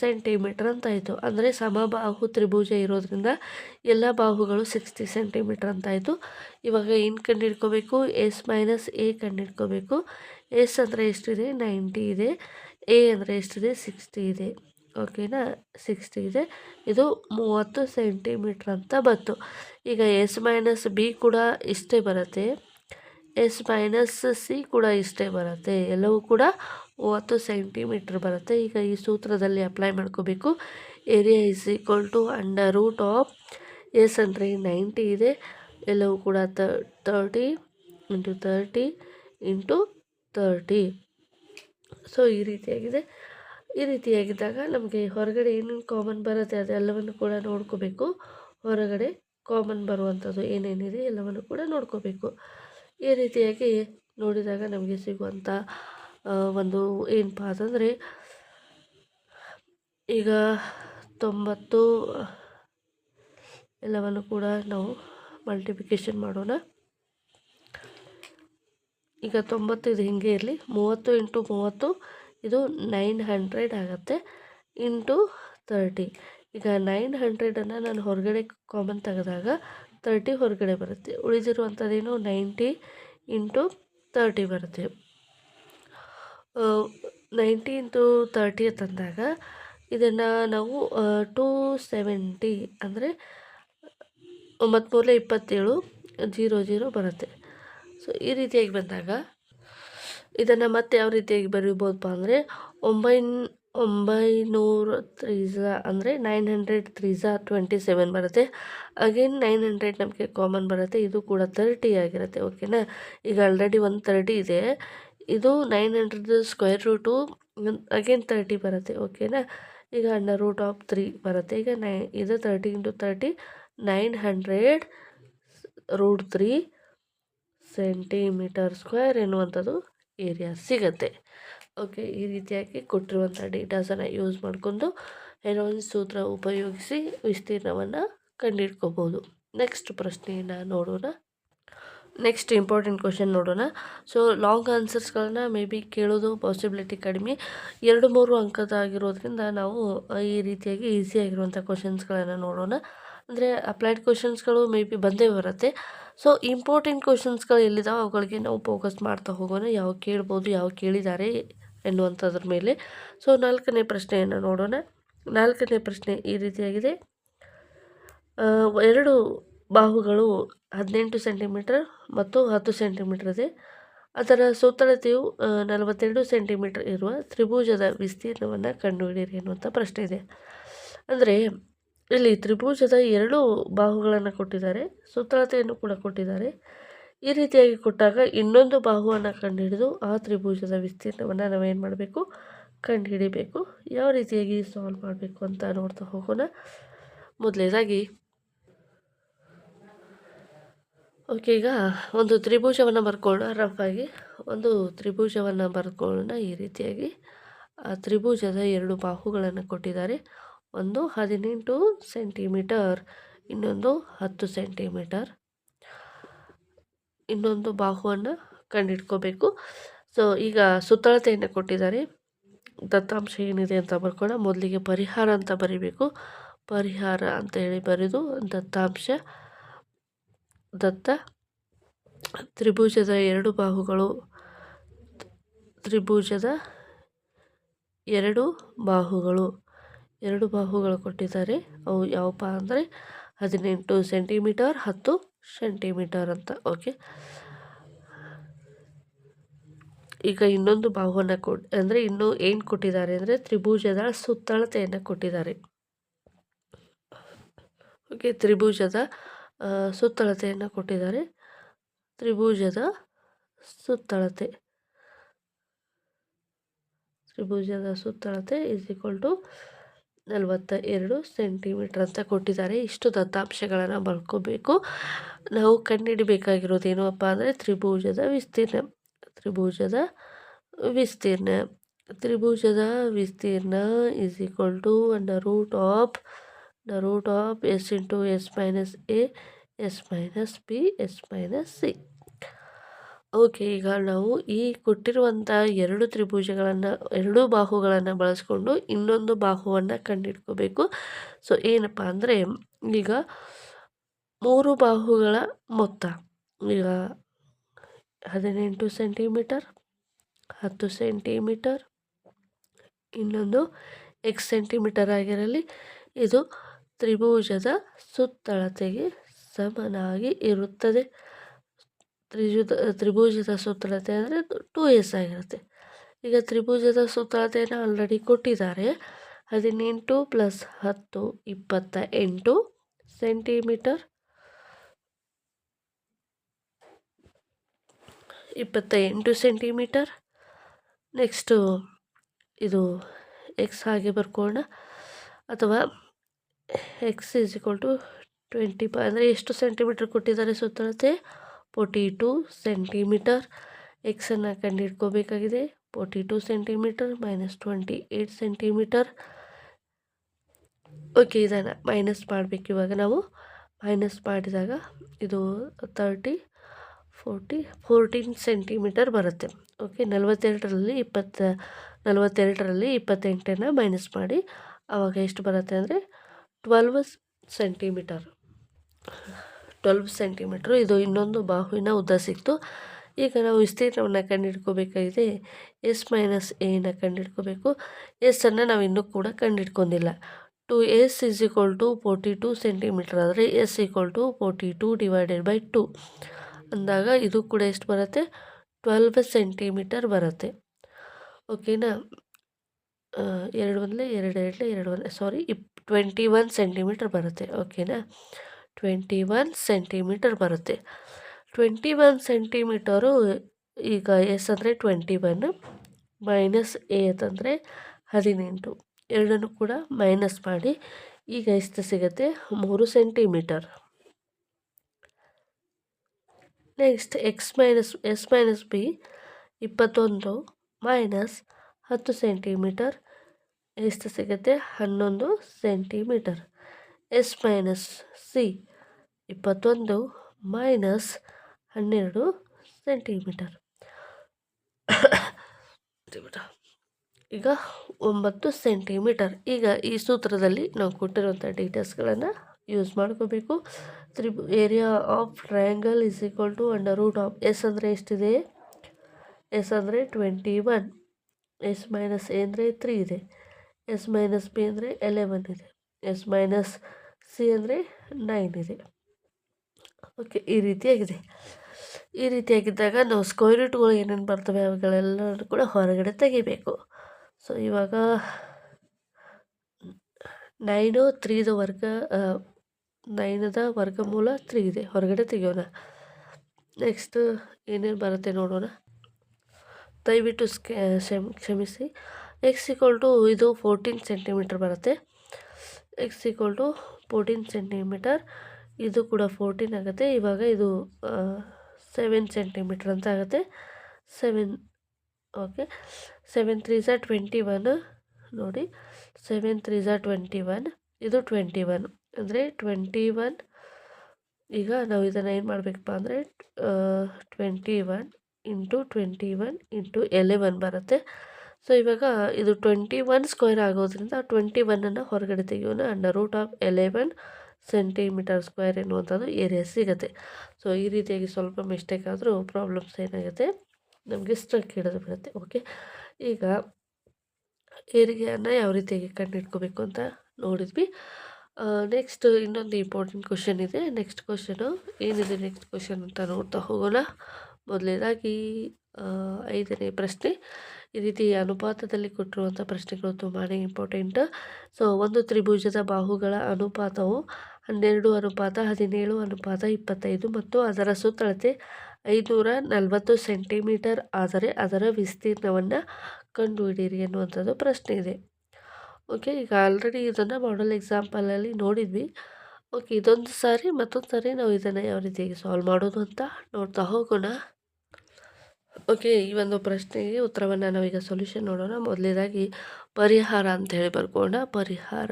ಸೆಂಟಿಮೀಟರ್ ಅಂತಾಯಿತು. ಅಂದರೆ ಸಮಬಾಹು ತ್ರಿಭುಜ ಇರೋದ್ರಿಂದ ಎಲ್ಲ ಬಾಹುಗಳು 60 ಸೆಂಟಿಮೀಟರ್ ಅಂತಾಯಿತು. ಇವಾಗ ಏನು ಕಂಡುಹಿಡ್ಕೋಬೇಕು? ಎಸ್ ಮೈನಸ್ ಎ ಕಂಡುಹಿಡ್ಕೋಬೇಕು. ಎಸ್ ಅಂದರೆ ಎಷ್ಟಿದೆ? 90 ಇದೆ. ಎ ಅಂದರೆ ಎಷ್ಟಿದೆ? 60 ಇದೆ. ಓಕೆನಾ? 60 ಇದೆ. ಇದು 30 ಸೆಂಟಿಮೀಟ್ರ್ ಅಂತ ಬಂತು. ಈಗ ಎಸ್ ಮೈನಸ್ ಬಿ ಕೂಡ ಇಷ್ಟೇ ಬರುತ್ತೆ. ಎಸ್ ಮೈನಸ್ ಸಿ ಕೂಡ ಇಷ್ಟೇ ಬರುತ್ತೆ. ಎಲ್ಲವೂ ಕೂಡ 30 ಸೆಂಟಿಮೀಟ್ರ್ ಬರುತ್ತೆ. ಈಗ ಈ ಸೂತ್ರದಲ್ಲಿ ಅಪ್ಲೈ ಮಾಡ್ಕೋಬೇಕು. ಏರಿಯಾ = ಎಸ್ ಅಂದರೆ 90 ಇದೆ. ಎಲ್ಲವೂ ಕೂಡ 30 × 30 × 30. ಸೊ ಈ ರೀತಿಯಾಗಿದೆ. ಈ ರೀತಿಯಾಗಿದ್ದಾಗ ನಮಗೆ ಹೊರಗಡೆ ಏನೇನು ಕಾಮನ್ ಬರುತ್ತೆ ಅದೆಲ್ಲವನ್ನು ಕೂಡ ನೋಡ್ಕೋಬೇಕು. ಹೊರಗಡೆ ಕಾಮನ್ ಬರುವಂಥದ್ದು ಏನೇನಿದೆ ಎಲ್ಲವನ್ನು ಕೂಡ ನೋಡ್ಕೋಬೇಕು. ಈ ರೀತಿಯಾಗಿ ನೋಡಿದಾಗ ನಮಗೆ ಸಿಗುವಂಥ ಒಂದು ಏನಪ್ಪ ಅಂತಂದರೆ, ಈಗ 90 ಎಲ್ಲವನ್ನು ಕೂಡ ನಾವು ಮಲ್ಟಿಪ್ಲಿಕೇಶನ್ ಮಾಡೋಣ. ಈಗ 90 ಇದು ಹಿಂಗೆ ಇರಲಿ. 30 × 30 ಇದು 900 ಆಗುತ್ತೆ ಇಂಟು 30. ಈಗ 900ಅನ್ನು ನಾನು ಹೊರಗಡೆ ಕಾಮನ್ ತೆಗೆದಾಗ 30 ಹೊರಗಡೆ ಬರುತ್ತೆ. ಉಳಿದಿರುವಂಥದ್ದೇನು 90 × 30 ಬರುತ್ತೆ. 90 × 30 ತಂದಾಗ ಇದನ್ನು ನಾವು 270 ಅಂದರೆ 9 27 00 ಬರುತ್ತೆ. ಸೊ ಈ ರೀತಿಯಾಗಿ ಬಂದಾಗ ಇದನ್ನು ಮತ್ತೆ ಯಾವ ರೀತಿಯಾಗಿ ಬರೀಬೋದಪ್ಪ ಅಂದರೆ 900 3 ಅಂದರೆ 900 3 27 ಬರುತ್ತೆ. ಅಗೇನ್ 900 ನಮಗೆ ಕಾಮನ್ ಬರುತ್ತೆ. ಇದು ಕೂಡ 30 ಆಗಿರುತ್ತೆ. ಓಕೆನಾ? ಈಗ ಆಲ್ರೆಡಿ ಒಂದು 30 ಇದೆ. ಇದು 900 ಸ್ಕ್ವೇರ್ ರೂಟು ಅಗೇನ್ 30 ಬರುತ್ತೆ. ಓಕೆನಾ? ಈಗ √3 ಬರುತ್ತೆ. ಈಗ ಇದು 30 × 30 900 √3 ಸೆಂಟಿಮೀಟರ್ ಸ್ಕ್ವೇರ್ ಎನ್ನುವಂಥದ್ದು ಏರಿಯಾ ಸಿಗುತ್ತೆ. ಓಕೆ, ಈ ರೀತಿಯಾಗಿ ಕೊಟ್ಟಿರುವಂಥ ಡೇಟಾಸನ್ನು ಯೂಸ್ ಮಾಡಿಕೊಂಡು ಹೆರೋನ್ ಸೂತ್ರ ಉಪಯೋಗಿಸಿ ವಿಸ್ತೀರ್ಣವನ್ನು ಕಂಡುಹಿಡ್ಕೋಬೋದು. ನೆಕ್ಸ್ಟ್ ಪ್ರಶ್ನೆಯನ್ನು ನೋಡೋಣ. ನೆಕ್ಸ್ಟ್ ಇಂಪಾರ್ಟೆಂಟ್ ಕ್ವಶನ್ ನೋಡೋಣ. ಸೊ ಲಾಂಗ್ ಆನ್ಸರ್ಸ್ಗಳನ್ನ ಮೇ ಬಿ ಕೇಳೋದು ಪಾಸಿಬಿಲಿಟಿ ಕಡಿಮೆ. 2-3 ಅಂಕದಾಗಿರೋದ್ರಿಂದ ನಾವು ಈ ರೀತಿಯಾಗಿ ಈಸಿಯಾಗಿರುವಂಥ ಕ್ವಶನ್ಸ್ಗಳನ್ನು ನೋಡೋಣ. ಅಂದರೆ ಅಪ್ಲೈಡ್ ಕ್ವಶನ್ಸ್ಗಳು ಮೇ ಬಿ ಬಂದೇ ಬರುತ್ತೆ. ಸೊ ಇಂಪಾರ್ಟೆಂಟ್ ಕ್ವಶನ್ಸ್ಗಳು ಎಲ್ಲಿದ್ದಾವೆ ಅವುಗಳಿಗೆ ನಾವು ಫೋಕಸ್ ಮಾಡ್ತಾ ಹೋಗೋಣ. ಯಾವ ಕೇಳ್ಬೋದು, ಯಾವ ಕೇಳಿದ್ದಾರೆ ಎನ್ನುವಂಥದ್ರ ಮೇಲೆ. ಸೊ 4ನೇ ಪ್ರಶ್ನೆಯನ್ನು ನೋಡೋಣ. 4ನೇ ಪ್ರಶ್ನೆ ಈ ರೀತಿಯಾಗಿದೆ. 2 ಬಾಹುಗಳು 18 ಸೆಂಟಿಮೀಟರ್ ಮತ್ತು 10 ಸೆಂಟಿಮೀಟರ್ ಇದೆ. ಅದರ ಸುತ್ತಳತೆಯು 42 ಸೆಂಟಿಮೀಟರ್ ಇರುವ ತ್ರಿಭುಜದ ವಿಸ್ತೀರ್ಣವನ್ನು ಕಂಡುಹಿಡಿಯಿರಿ ಎನ್ನುವಂಥ ಪ್ರಶ್ನೆ ಇದೆ. ಅಂದರೆ ಇಲ್ಲಿ ತ್ರಿಭುಜದ 2 ಬಾಹುಗಳನ್ನು ಕೊಟ್ಟಿದ್ದಾರೆ, ಸುತ್ತಳತೆಯನ್ನು ಕೂಡ ಕೊಟ್ಟಿದ್ದಾರೆ. ಈ ರೀತಿಯಾಗಿ ಕೊಟ್ಟಾಗ ಇನ್ನೊಂದು ಬಾಹುವನ್ನು ಕಂಡುಹಿಡಿದು ಆ ತ್ರಿಭುಜದ ವಿಸ್ತೀರ್ಣವನ್ನು ನಾವೇನು ಮಾಡಬೇಕು? ಕಂಡುಹಿಡಿಬೇಕು. ಯಾವ ರೀತಿಯಾಗಿ ಸಾಲ್ವ್ ಮಾಡಬೇಕು ಅಂತ ನೋಡ್ತಾ ಹೋಗೋಣ. ಮೊದಲನೇದಾಗಿ ಓಕೆ, ಈಗ ಒಂದು ತ್ರಿಭುಜವನ್ನು ಬರ್ಕೊಳ್ಳೋಣ. ರಫಾಗಿ ಒಂದು ತ್ರಿಭುಜವನ್ನು ಬರ್ಕೊಳ್ಳೋಣ. ಈ ರೀತಿಯಾಗಿ ಆ ತ್ರಿಭುಜದ 2 ಬಾಹುಗಳನ್ನು ಕೊಟ್ಟಿದ್ದಾರೆ. ಒಂದು 18 ಸೆಂಟಿಮೀಟರ್, ಇನ್ನೊಂದು 10 ಸೆಂಟಿಮೀಟರ್. ಇನ್ನೊಂದು ಬಾಹುವನ್ನು ಕಂಡುಹಿಡ್ಕೋಬೇಕು. ಸೊ ಈಗ ಸುತ್ತಳತೆಯನ್ನು ಕೊಟ್ಟಿದ್ದಾರೆ. ದತ್ತಾಂಶ ಏನಿದೆ ಅಂತ ಬರ್ಕೊಳ್ಳೋಣ. ಮೊದಲಿಗೆ ಪರಿಹಾರ ಅಂತ ಬರಿಬೇಕು. ಪರಿಹಾರ ಅಂತ ಹೇಳಿ ಬರೆದು ದತ್ತ ತ್ರಿಭುಜದ 2 ಬಾಹುಗಳು, ತ್ರಿಭುಜದ 2 ಬಾಹುಗಳು ಕೊಟ್ಟಿದ್ದಾರೆ. ಅವು ಯಾವಪ್ಪ ಅಂದರೆ 18 ಸೆಂಟಿಮೀಟರ್ 10 ಸೆಂಟಿಮೀಟರ್ ಅಂತ. ಓಕೆ, ಈಗ ಇನ್ನೊಂದು ಬಾಹುವನ್ನು ಅಂದರೆ ಇನ್ನೂ ಏನು ಕೊಟ್ಟಿದ್ದಾರೆ ಅಂದರೆ ತ್ರಿಭುಜದ ಸುತ್ತಳತೆಯನ್ನು ಕೊಟ್ಟಿದ್ದಾರೆ. ಓಕೆ, ತ್ರಿಭುಜದ ಸುತ್ತಳತೆಯನ್ನು ಕೊಟ್ಟಿದ್ದಾರೆ. ತ್ರಿಭುಜದ ಸುತ್ತಳತೆ = 42 ಸೆಂಟಿಮೀಟರ್ ಅಂತ ಕೊಟ್ಟಿದ್ದಾರೆ. ಇಷ್ಟು ದತ್ತಾಂಶಗಳನ್ನು ಬರ್ಕೋಬೇಕು. ನಾವು ಕಂಡುಹಿಡಿಬೇಕಾಗಿರೋದು ಏನಪ್ಪ ಅಂದರೆ ತ್ರಿಭುಜದ ವಿಸ್ತೀರ್ಣ. ತ್ರಿಭುಜದ ವಿಸ್ತೀರ್ಣ ತ್ರಿಭುಜದ ವಿಸ್ತೀರ್ಣ is equal to root of S into S minus A S minus B S minus C. Okay, ಈಗ ನಾವು ಈ ಕೊಟ್ಟಿರುವಂಥ ಎರಡು ಬಾಹುಗಳನ್ನು ಬಳಸ್ಕೊಂಡು ಇನ್ನೊಂದು ಬಾಹುವನ್ನು ಕಂಡುಹಿಡ್ಕೋಬೇಕು. ಸೊ ಏನಪ್ಪ ಅಂದರೆ ಈಗ 3 ಬಾಹುಗಳ ಮೊತ್ತ ಈಗ 18 ಸೆಂಟಿಮೀಟರ್, 10 ಸೆಂಟಿಮೀಟರ್, ಇನ್ನೊಂದು ಎಕ್ಸ್ ಸೆಂಟಿಮೀಟರ್ ಆಗಿರಲಿ. ಇದು ತ್ರಿಭುಜದ ಸುತ್ತಳತೆಗೆ ಸಮನಾಗಿ ಇರುತ್ತದೆ. ತ್ರಿಭುಜದ ಸುತ್ತಳತೆ ಅಂದರೆ 2s ಆಗಿರುತ್ತೆ. ಈಗ ತ್ರಿಭುಜದ ಸುತ್ತಳತೆಯನ್ನು ಆಲ್ರೆಡಿ ಕೊಟ್ಟಿದ್ದಾರೆ. 18 + 10 28 ಸೆಂಟಿಮೀಟರ್, 28 ಸೆಂಟಿಮೀಟರ್. ನೆಕ್ಸ್ಟು ಇದು ಎಕ್ಸ್ ಹಾಗೆ ಬರ್ಕೊಳ್ಳೋಣ, ಅಥವಾ ಎಕ್ಸ್ ಈಸ್ ಈಕ್ವಲ್ ಟು 20 ಅಂದರೆ ಎಷ್ಟು ಸೆಂಟಿಮೀಟರ್ ಕೊಟ್ಟಿದ್ದಾರೆ ಸುತ್ತಳತೆ? 42 ಸೆಂಟಿಮೀಟರ್. ಎಕ್ಸನ್ನು ಕಂಡುಹಿಡ್ಕೋಬೇಕಾಗಿದೆ. 42 ಸೆಂಟಿಮೀಟರ್ ಮೈನಸ್ 28 ಸೆಂಟಿಮೀಟರ್. ಓಕೆ, ಇದನ್ನು ಮೈನಸ್ ಮಾಡಬೇಕು. ಇವಾಗ ನಾವು ಮೈನಸ್ ಮಾಡಿದಾಗ ಇದು 30 40 14 ಸೆಂಟಿಮೀಟರ್ ಬರುತ್ತೆ. ಓಕೆ, 42ರಲ್ಲಿ 28ನ್ನು ಮೈನಸ್ ಮಾಡಿ ಆವಾಗ ಎಷ್ಟು ಬರುತ್ತೆ ಅಂದರೆ 12 ಸೆಂಟಿಮೀಟರ್. 12 ಸೆಂಟಿಮೀಟ್ರು ಇದು ಇನ್ನೊಂದು ಬಾಹುವಿನ ಉದ್ದ ಸಿಕ್ತು. ಈಗ ನಾವು ವಿಸ್ತೀರ್ಣವನ್ನು ಕಂಡುಹಿಡ್ಕೋಬೇಕಾಗಿದೆ. ಎಸ್ ಮೈನಸ್ ಎನ ಕಂಡುಹಿಡ್ಕೋಬೇಕು. ಎಸ್ಸನ್ನು ನಾವು ಇನ್ನೂ ಕೂಡ ಕಂಡುಹಿಡ್ಕೊಂಡಿಲ್ಲ. 2s is equal to 42 centimetre ಆದರೆ ಎಸ್ ಈಕ್ವಲ್ ಟು 42 / 2 ಅಂದಾಗ ಇದು ಕೂಡ ಎಷ್ಟು ಬರುತ್ತೆ? 12 ಸೆಂಟಿಮೀಟರ್ ಬರುತ್ತೆ. ಓಕೆನಾ? 21 ಸೆಂಟಿಮೀಟರ್ ಬರುತ್ತೆ. ಓಕೆನಾ? 21 ಸೆಂಟಿಮೀಟರ್ ಬರುತ್ತೆ. 21 ಸೆಂಟಿಮೀಟರು ಈಗ ಎಸ್ ಅಂದರೆ 21 ಮೈನಸ್ ಎ ಅಂತಂದರೆ 18, ಎರಡನ್ನು ಕೂಡ ಮೈನಸ್ ಮಾಡಿ ಈಗ ಎಷ್ಟು ಸಿಗುತ್ತೆ? 3 centimetre. Next S minus B 21 minus 10 centimetre ಎಷ್ಟು ಸಿಗುತ್ತೆ? 11 centimetre. S minus C 21 minus 12 centimetre. ಈಗ 9 ಸೆಂಟಿಮೀಟರ್. ಈಗ ಈ ಸೂತ್ರದಲ್ಲಿ ನಾವು ಕೊಟ್ಟಿರುವಂಥ ಡೀಟೇಲ್ಸ್ಗಳನ್ನು ಯೂಸ್ ಮಾಡ್ಕೋಬೇಕು. Area of triangle is equal to root of S ಅಂದರೆ ಎಷ್ಟಿದೆ? ಎಸ್ ಅಂದರೆ 21, ಎಸ್ ಮೈನಸ್ ಎ ಅಂದರೆ 3 ಇದೆ, ಎಸ್ ಮೈನಸ್ ಬಿ ಅಂದರೆ 11 ಇದೆ, ಎಸ್ ಮೈನಸ್ ಸಿ ಅಂದರೆ 9 ಇದೆ. ಓಕೆ, ಈ ರೀತಿಯಾಗಿದ್ದಾಗ ನಾವು ಸ್ಕ್ವೇರ್ ರೂಟ್ಗಳು ಏನೇನು ಬರ್ತವೆ ಅವುಗಳೆಲ್ಲರೂ ಕೂಡ ಹೊರಗಡೆ ತೆಗಿಬೇಕು. ಸೊ ಇವಾಗ 9 3ದ ವರ್ಗ 9ದ ವರ್ಗಮೂಲ 3 ಇದೆ, ಹೊರಗಡೆ ತೆಗೆಯೋಣ. ನೆಕ್ಸ್ಟ್ ಏನೇನು ಬರುತ್ತೆ ನೋಡೋಣ. ದಯವಿಟ್ಟು ಕ್ಷಮಿಸಿ. ಎಕ್ಸ್ ಈಕ್ವಲ್ ಟು ಇದು 14 ಸೆಂಟಿಮೀಟರ್ ಬರುತ್ತೆ. ಎಕ್ಸ್ ಈಕ್ವಲ್ ಟು 14 ಸೆಂಟಿಮೀಟರ್, ಇದು ಕೂಡ 14 ಆಗುತ್ತೆ. ಇವಾಗ ಇದು 7 ಸೆಂಟಿಮೀಟರ್ ಅಂತ ಆಗುತ್ತೆ. 7 ಓಕೆ, 7 3 × 21 ನೋಡಿ, 7 3 × 21 ಇದು 21 ಅಂದರೆ 21. ಈಗ ನಾವು ಇದನ್ನು ಏನು ಮಾಡಬೇಕಪ್ಪ ಅಂದರೆ 21 × 21 × 11 ಬರುತ್ತೆ. ಸೊ ಇವಾಗ ಇದು 21 ಸ್ಕ್ವೇರ್ ಆಗೋದ್ರಿಂದ 21ಅನ್ನು ಹೊರಗಡೆ ತೆಗೆಯೋಣ. ರೂಟ್ ಆಫ್ 11 ಸೆಂಟಿಮೀಟರ್ ಸ್ಕ್ವೇರ್ ಎನ್ನುವಂಥದ್ದು ಏರಿಯಾ ಸಿಗುತ್ತೆ. ಸೊ ಈ ರೀತಿಯಾಗಿ ಸ್ವಲ್ಪ ಮಿಸ್ಟೇಕ್ ಆದರೂ ಪ್ರಾಬ್ಲಮ್ಸ್ ಏನಾಗುತ್ತೆ, ನಮಗೆ ಸ್ಟ್ರಕ್ ಹಿಡಿದು ಬಿಡುತ್ತೆ. ಓಕೆ, ಈಗ ಏರಿಯಾನ ಯಾವ ರೀತಿಯಾಗಿ ಕಂಡುಹಿಡ್ಕೋಬೇಕು ಅಂತ ನೋಡಿದ್ವಿ. ನೆಕ್ಸ್ಟ್ ಇನ್ನೊಂದು ಇಂಪಾರ್ಟೆಂಟ್ ಕ್ವಶನ್ ಇದೆ. ನೆಕ್ಸ್ಟ್ ಕ್ವಶನು ಏನಿದೆ ನೆಕ್ಸ್ಟ್ ಕ್ವಶನ್ ಅಂತ ನೋಡ್ತಾ ಹೋಗೋಣ. ಮೊದಲನೇದಾಗಿ 5ನೇ ಪ್ರಶ್ನೆ. ಈ ರೀತಿ ಅನುಪಾತದಲ್ಲಿ ಕೊಟ್ಟಿರುವಂಥ ಪ್ರಶ್ನೆಗಳು ತುಂಬಾ ಇಂಪಾರ್ಟೆಂಟ್. ಸೊ ಒಂದು ತ್ರಿಭುಜದ ಬಾಹುಗಳ ಅನುಪಾತವು 12:17:25 ಮತ್ತು ಅದರ ಸುತ್ತಳತೆ 540 ಸೆಂಟಿಮೀಟರ್ ಆದರೆ ಅದರ ವಿಸ್ತೀರ್ಣವನ್ನು ಕಂಡುಹಿಡಿಯಿರಿ ಎನ್ನುವಂಥದ್ದು ಪ್ರಶ್ನೆ ಇದೆ. ಓಕೆ, ಈಗ ಆಲ್ರೆಡಿ ಇದನ್ನು ಮಾಡಲ್ ಎಕ್ಸಾಂಪಲಲ್ಲಿ ನೋಡಿದ್ವಿ. ಓಕೆ, ಇದೊಂದು ಸಾರಿ ಮತ್ತೊಂದು ಸಾರಿ ನಾವು ಇದನ್ನು ಯಾವ ರೀತಿಯಾಗಿ ಸಾಲ್ವ್ ಮಾಡೋದು ಅಂತ ನೋಡ್ತಾ ಹೋಗೋಣ. ಓಕೆ, ಈ ಒಂದು ಪ್ರಶ್ನೆಗೆ ಉತ್ತರವನ್ನು ನಾವೀಗ ಸೊಲ್ಯೂಷನ್ ನೋಡೋಣ. ಮೊದಲನೇದಾಗಿ ಪರಿಹಾರ ಅಂತ ಹೇಳಿ ಬರ್ಕೋಣ. ಪರಿಹಾರ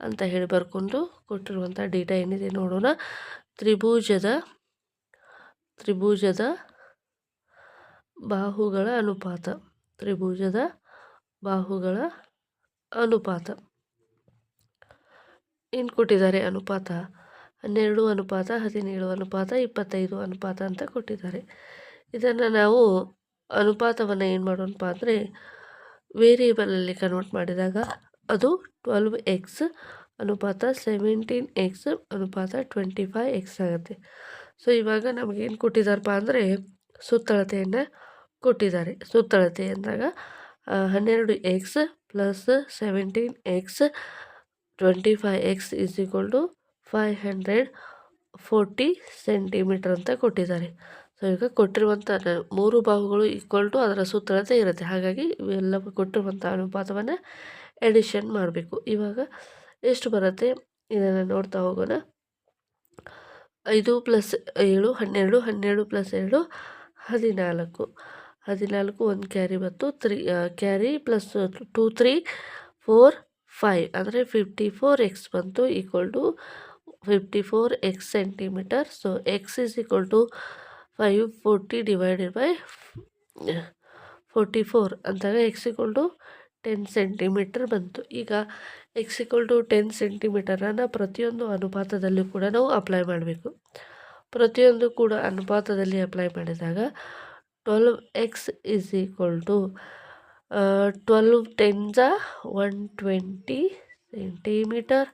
ಅಂತ ಹೇಳಿ ಬರ್ಕೊಂಡು ಕೊಟ್ಟಿರುವಂಥ ಡೇಟಾ ಏನಿದೆ ನೋಡೋಣ. ತ್ರಿಭುಜದ ಬಾಹುಗಳ ಅನುಪಾತ. ತ್ರಿಭುಜದ ಬಾಹುಗಳ ಅನುಪಾತ ಏನು ಕೊಟ್ಟಿದ್ದಾರೆ? ಅನುಪಾತ 12:17:25 ಅಂತ ಕೊಟ್ಟಿದ್ದಾರೆ. ಇದನ್ನು ನಾವು ಅನುಪಾತವನ್ನು ಏನು ಮಾಡೋಣಪ್ಪ ಅಂದರೆ ವೇರಿಯೇಬಲಲ್ಲಿ ಕನ್ವರ್ಟ್ ಮಾಡಿದಾಗ ಅದು 12x ಅನುಪಾತ 17x ಅನುಪಾತ 25x ಆಗುತ್ತೆ. ಸೊ ಇವಾಗ ನಮಗೇನು ಕೊಟ್ಟಿದ್ದಾರಪ್ಪ ಅಂದರೆ ಸುತ್ತಳತೆಯನ್ನು ಕೊಟ್ಟಿದ್ದಾರೆ. ಸುತ್ತಳತೆ ಅಂದಾಗ 12x + 17x 25x = 540 ಸೆಂಟಿಮೀಟರ್ ಅಂತ ಕೊಟ್ಟಿದ್ದಾರೆ. ಸೊ ಈಗ ಕೊಟ್ಟಿರುವಂಥ 3 ಬಾಹುಗಳು ಈಕ್ವಲ್ ಟು ಅದರ ಸುತ್ತಳತೆ ಇರುತ್ತೆ. ಹಾಗಾಗಿ ಇವೆಲ್ಲ ಕೊಟ್ಟಿರುವಂಥ ಅನುಪಾತವನ್ನು ಎಡಿಷನ್ ಮಾಡಬೇಕು. ಇವಾಗ ಎಷ್ಟು ಬರುತ್ತೆ ಇದನ್ನು ನೋಡ್ತಾ ಹೋಗೋಣ. 5 + 7 12, 12 + 2 14, 14 1 ಕ್ಯಾರಿ ಬಂತು, 3 ಕ್ಯಾರಿ ಪ್ಲಸ್ 2 3 4 5 ಅಂದರೆ 54x ಬಂತು = 54x ಸೆಂಟಿಮೀಟರ್. ಸೊ x = 540 / 44 ಅಂದಾಗ x = 10 ಸೆಂಟಿಮೀಟರ್ ಬಂತು. ಈಗ x = 10 ಸೆಂಟಿಮೀಟರನ್ನು ಪ್ರತಿಯೊಂದು ಅನುಪಾತದಲ್ಲೂ ಕೂಡ ನಾವು ಅಪ್ಲೈ ಮಾಡಬೇಕು. ಪ್ರತಿಯೊಂದು ಕೂಡ ಅನುಪಾತದಲ್ಲಿ ಅಪ್ಲೈ ಮಾಡಿದಾಗ 12x = 12 10s 120 ಸೆಂಟಿಮೀಟರ್.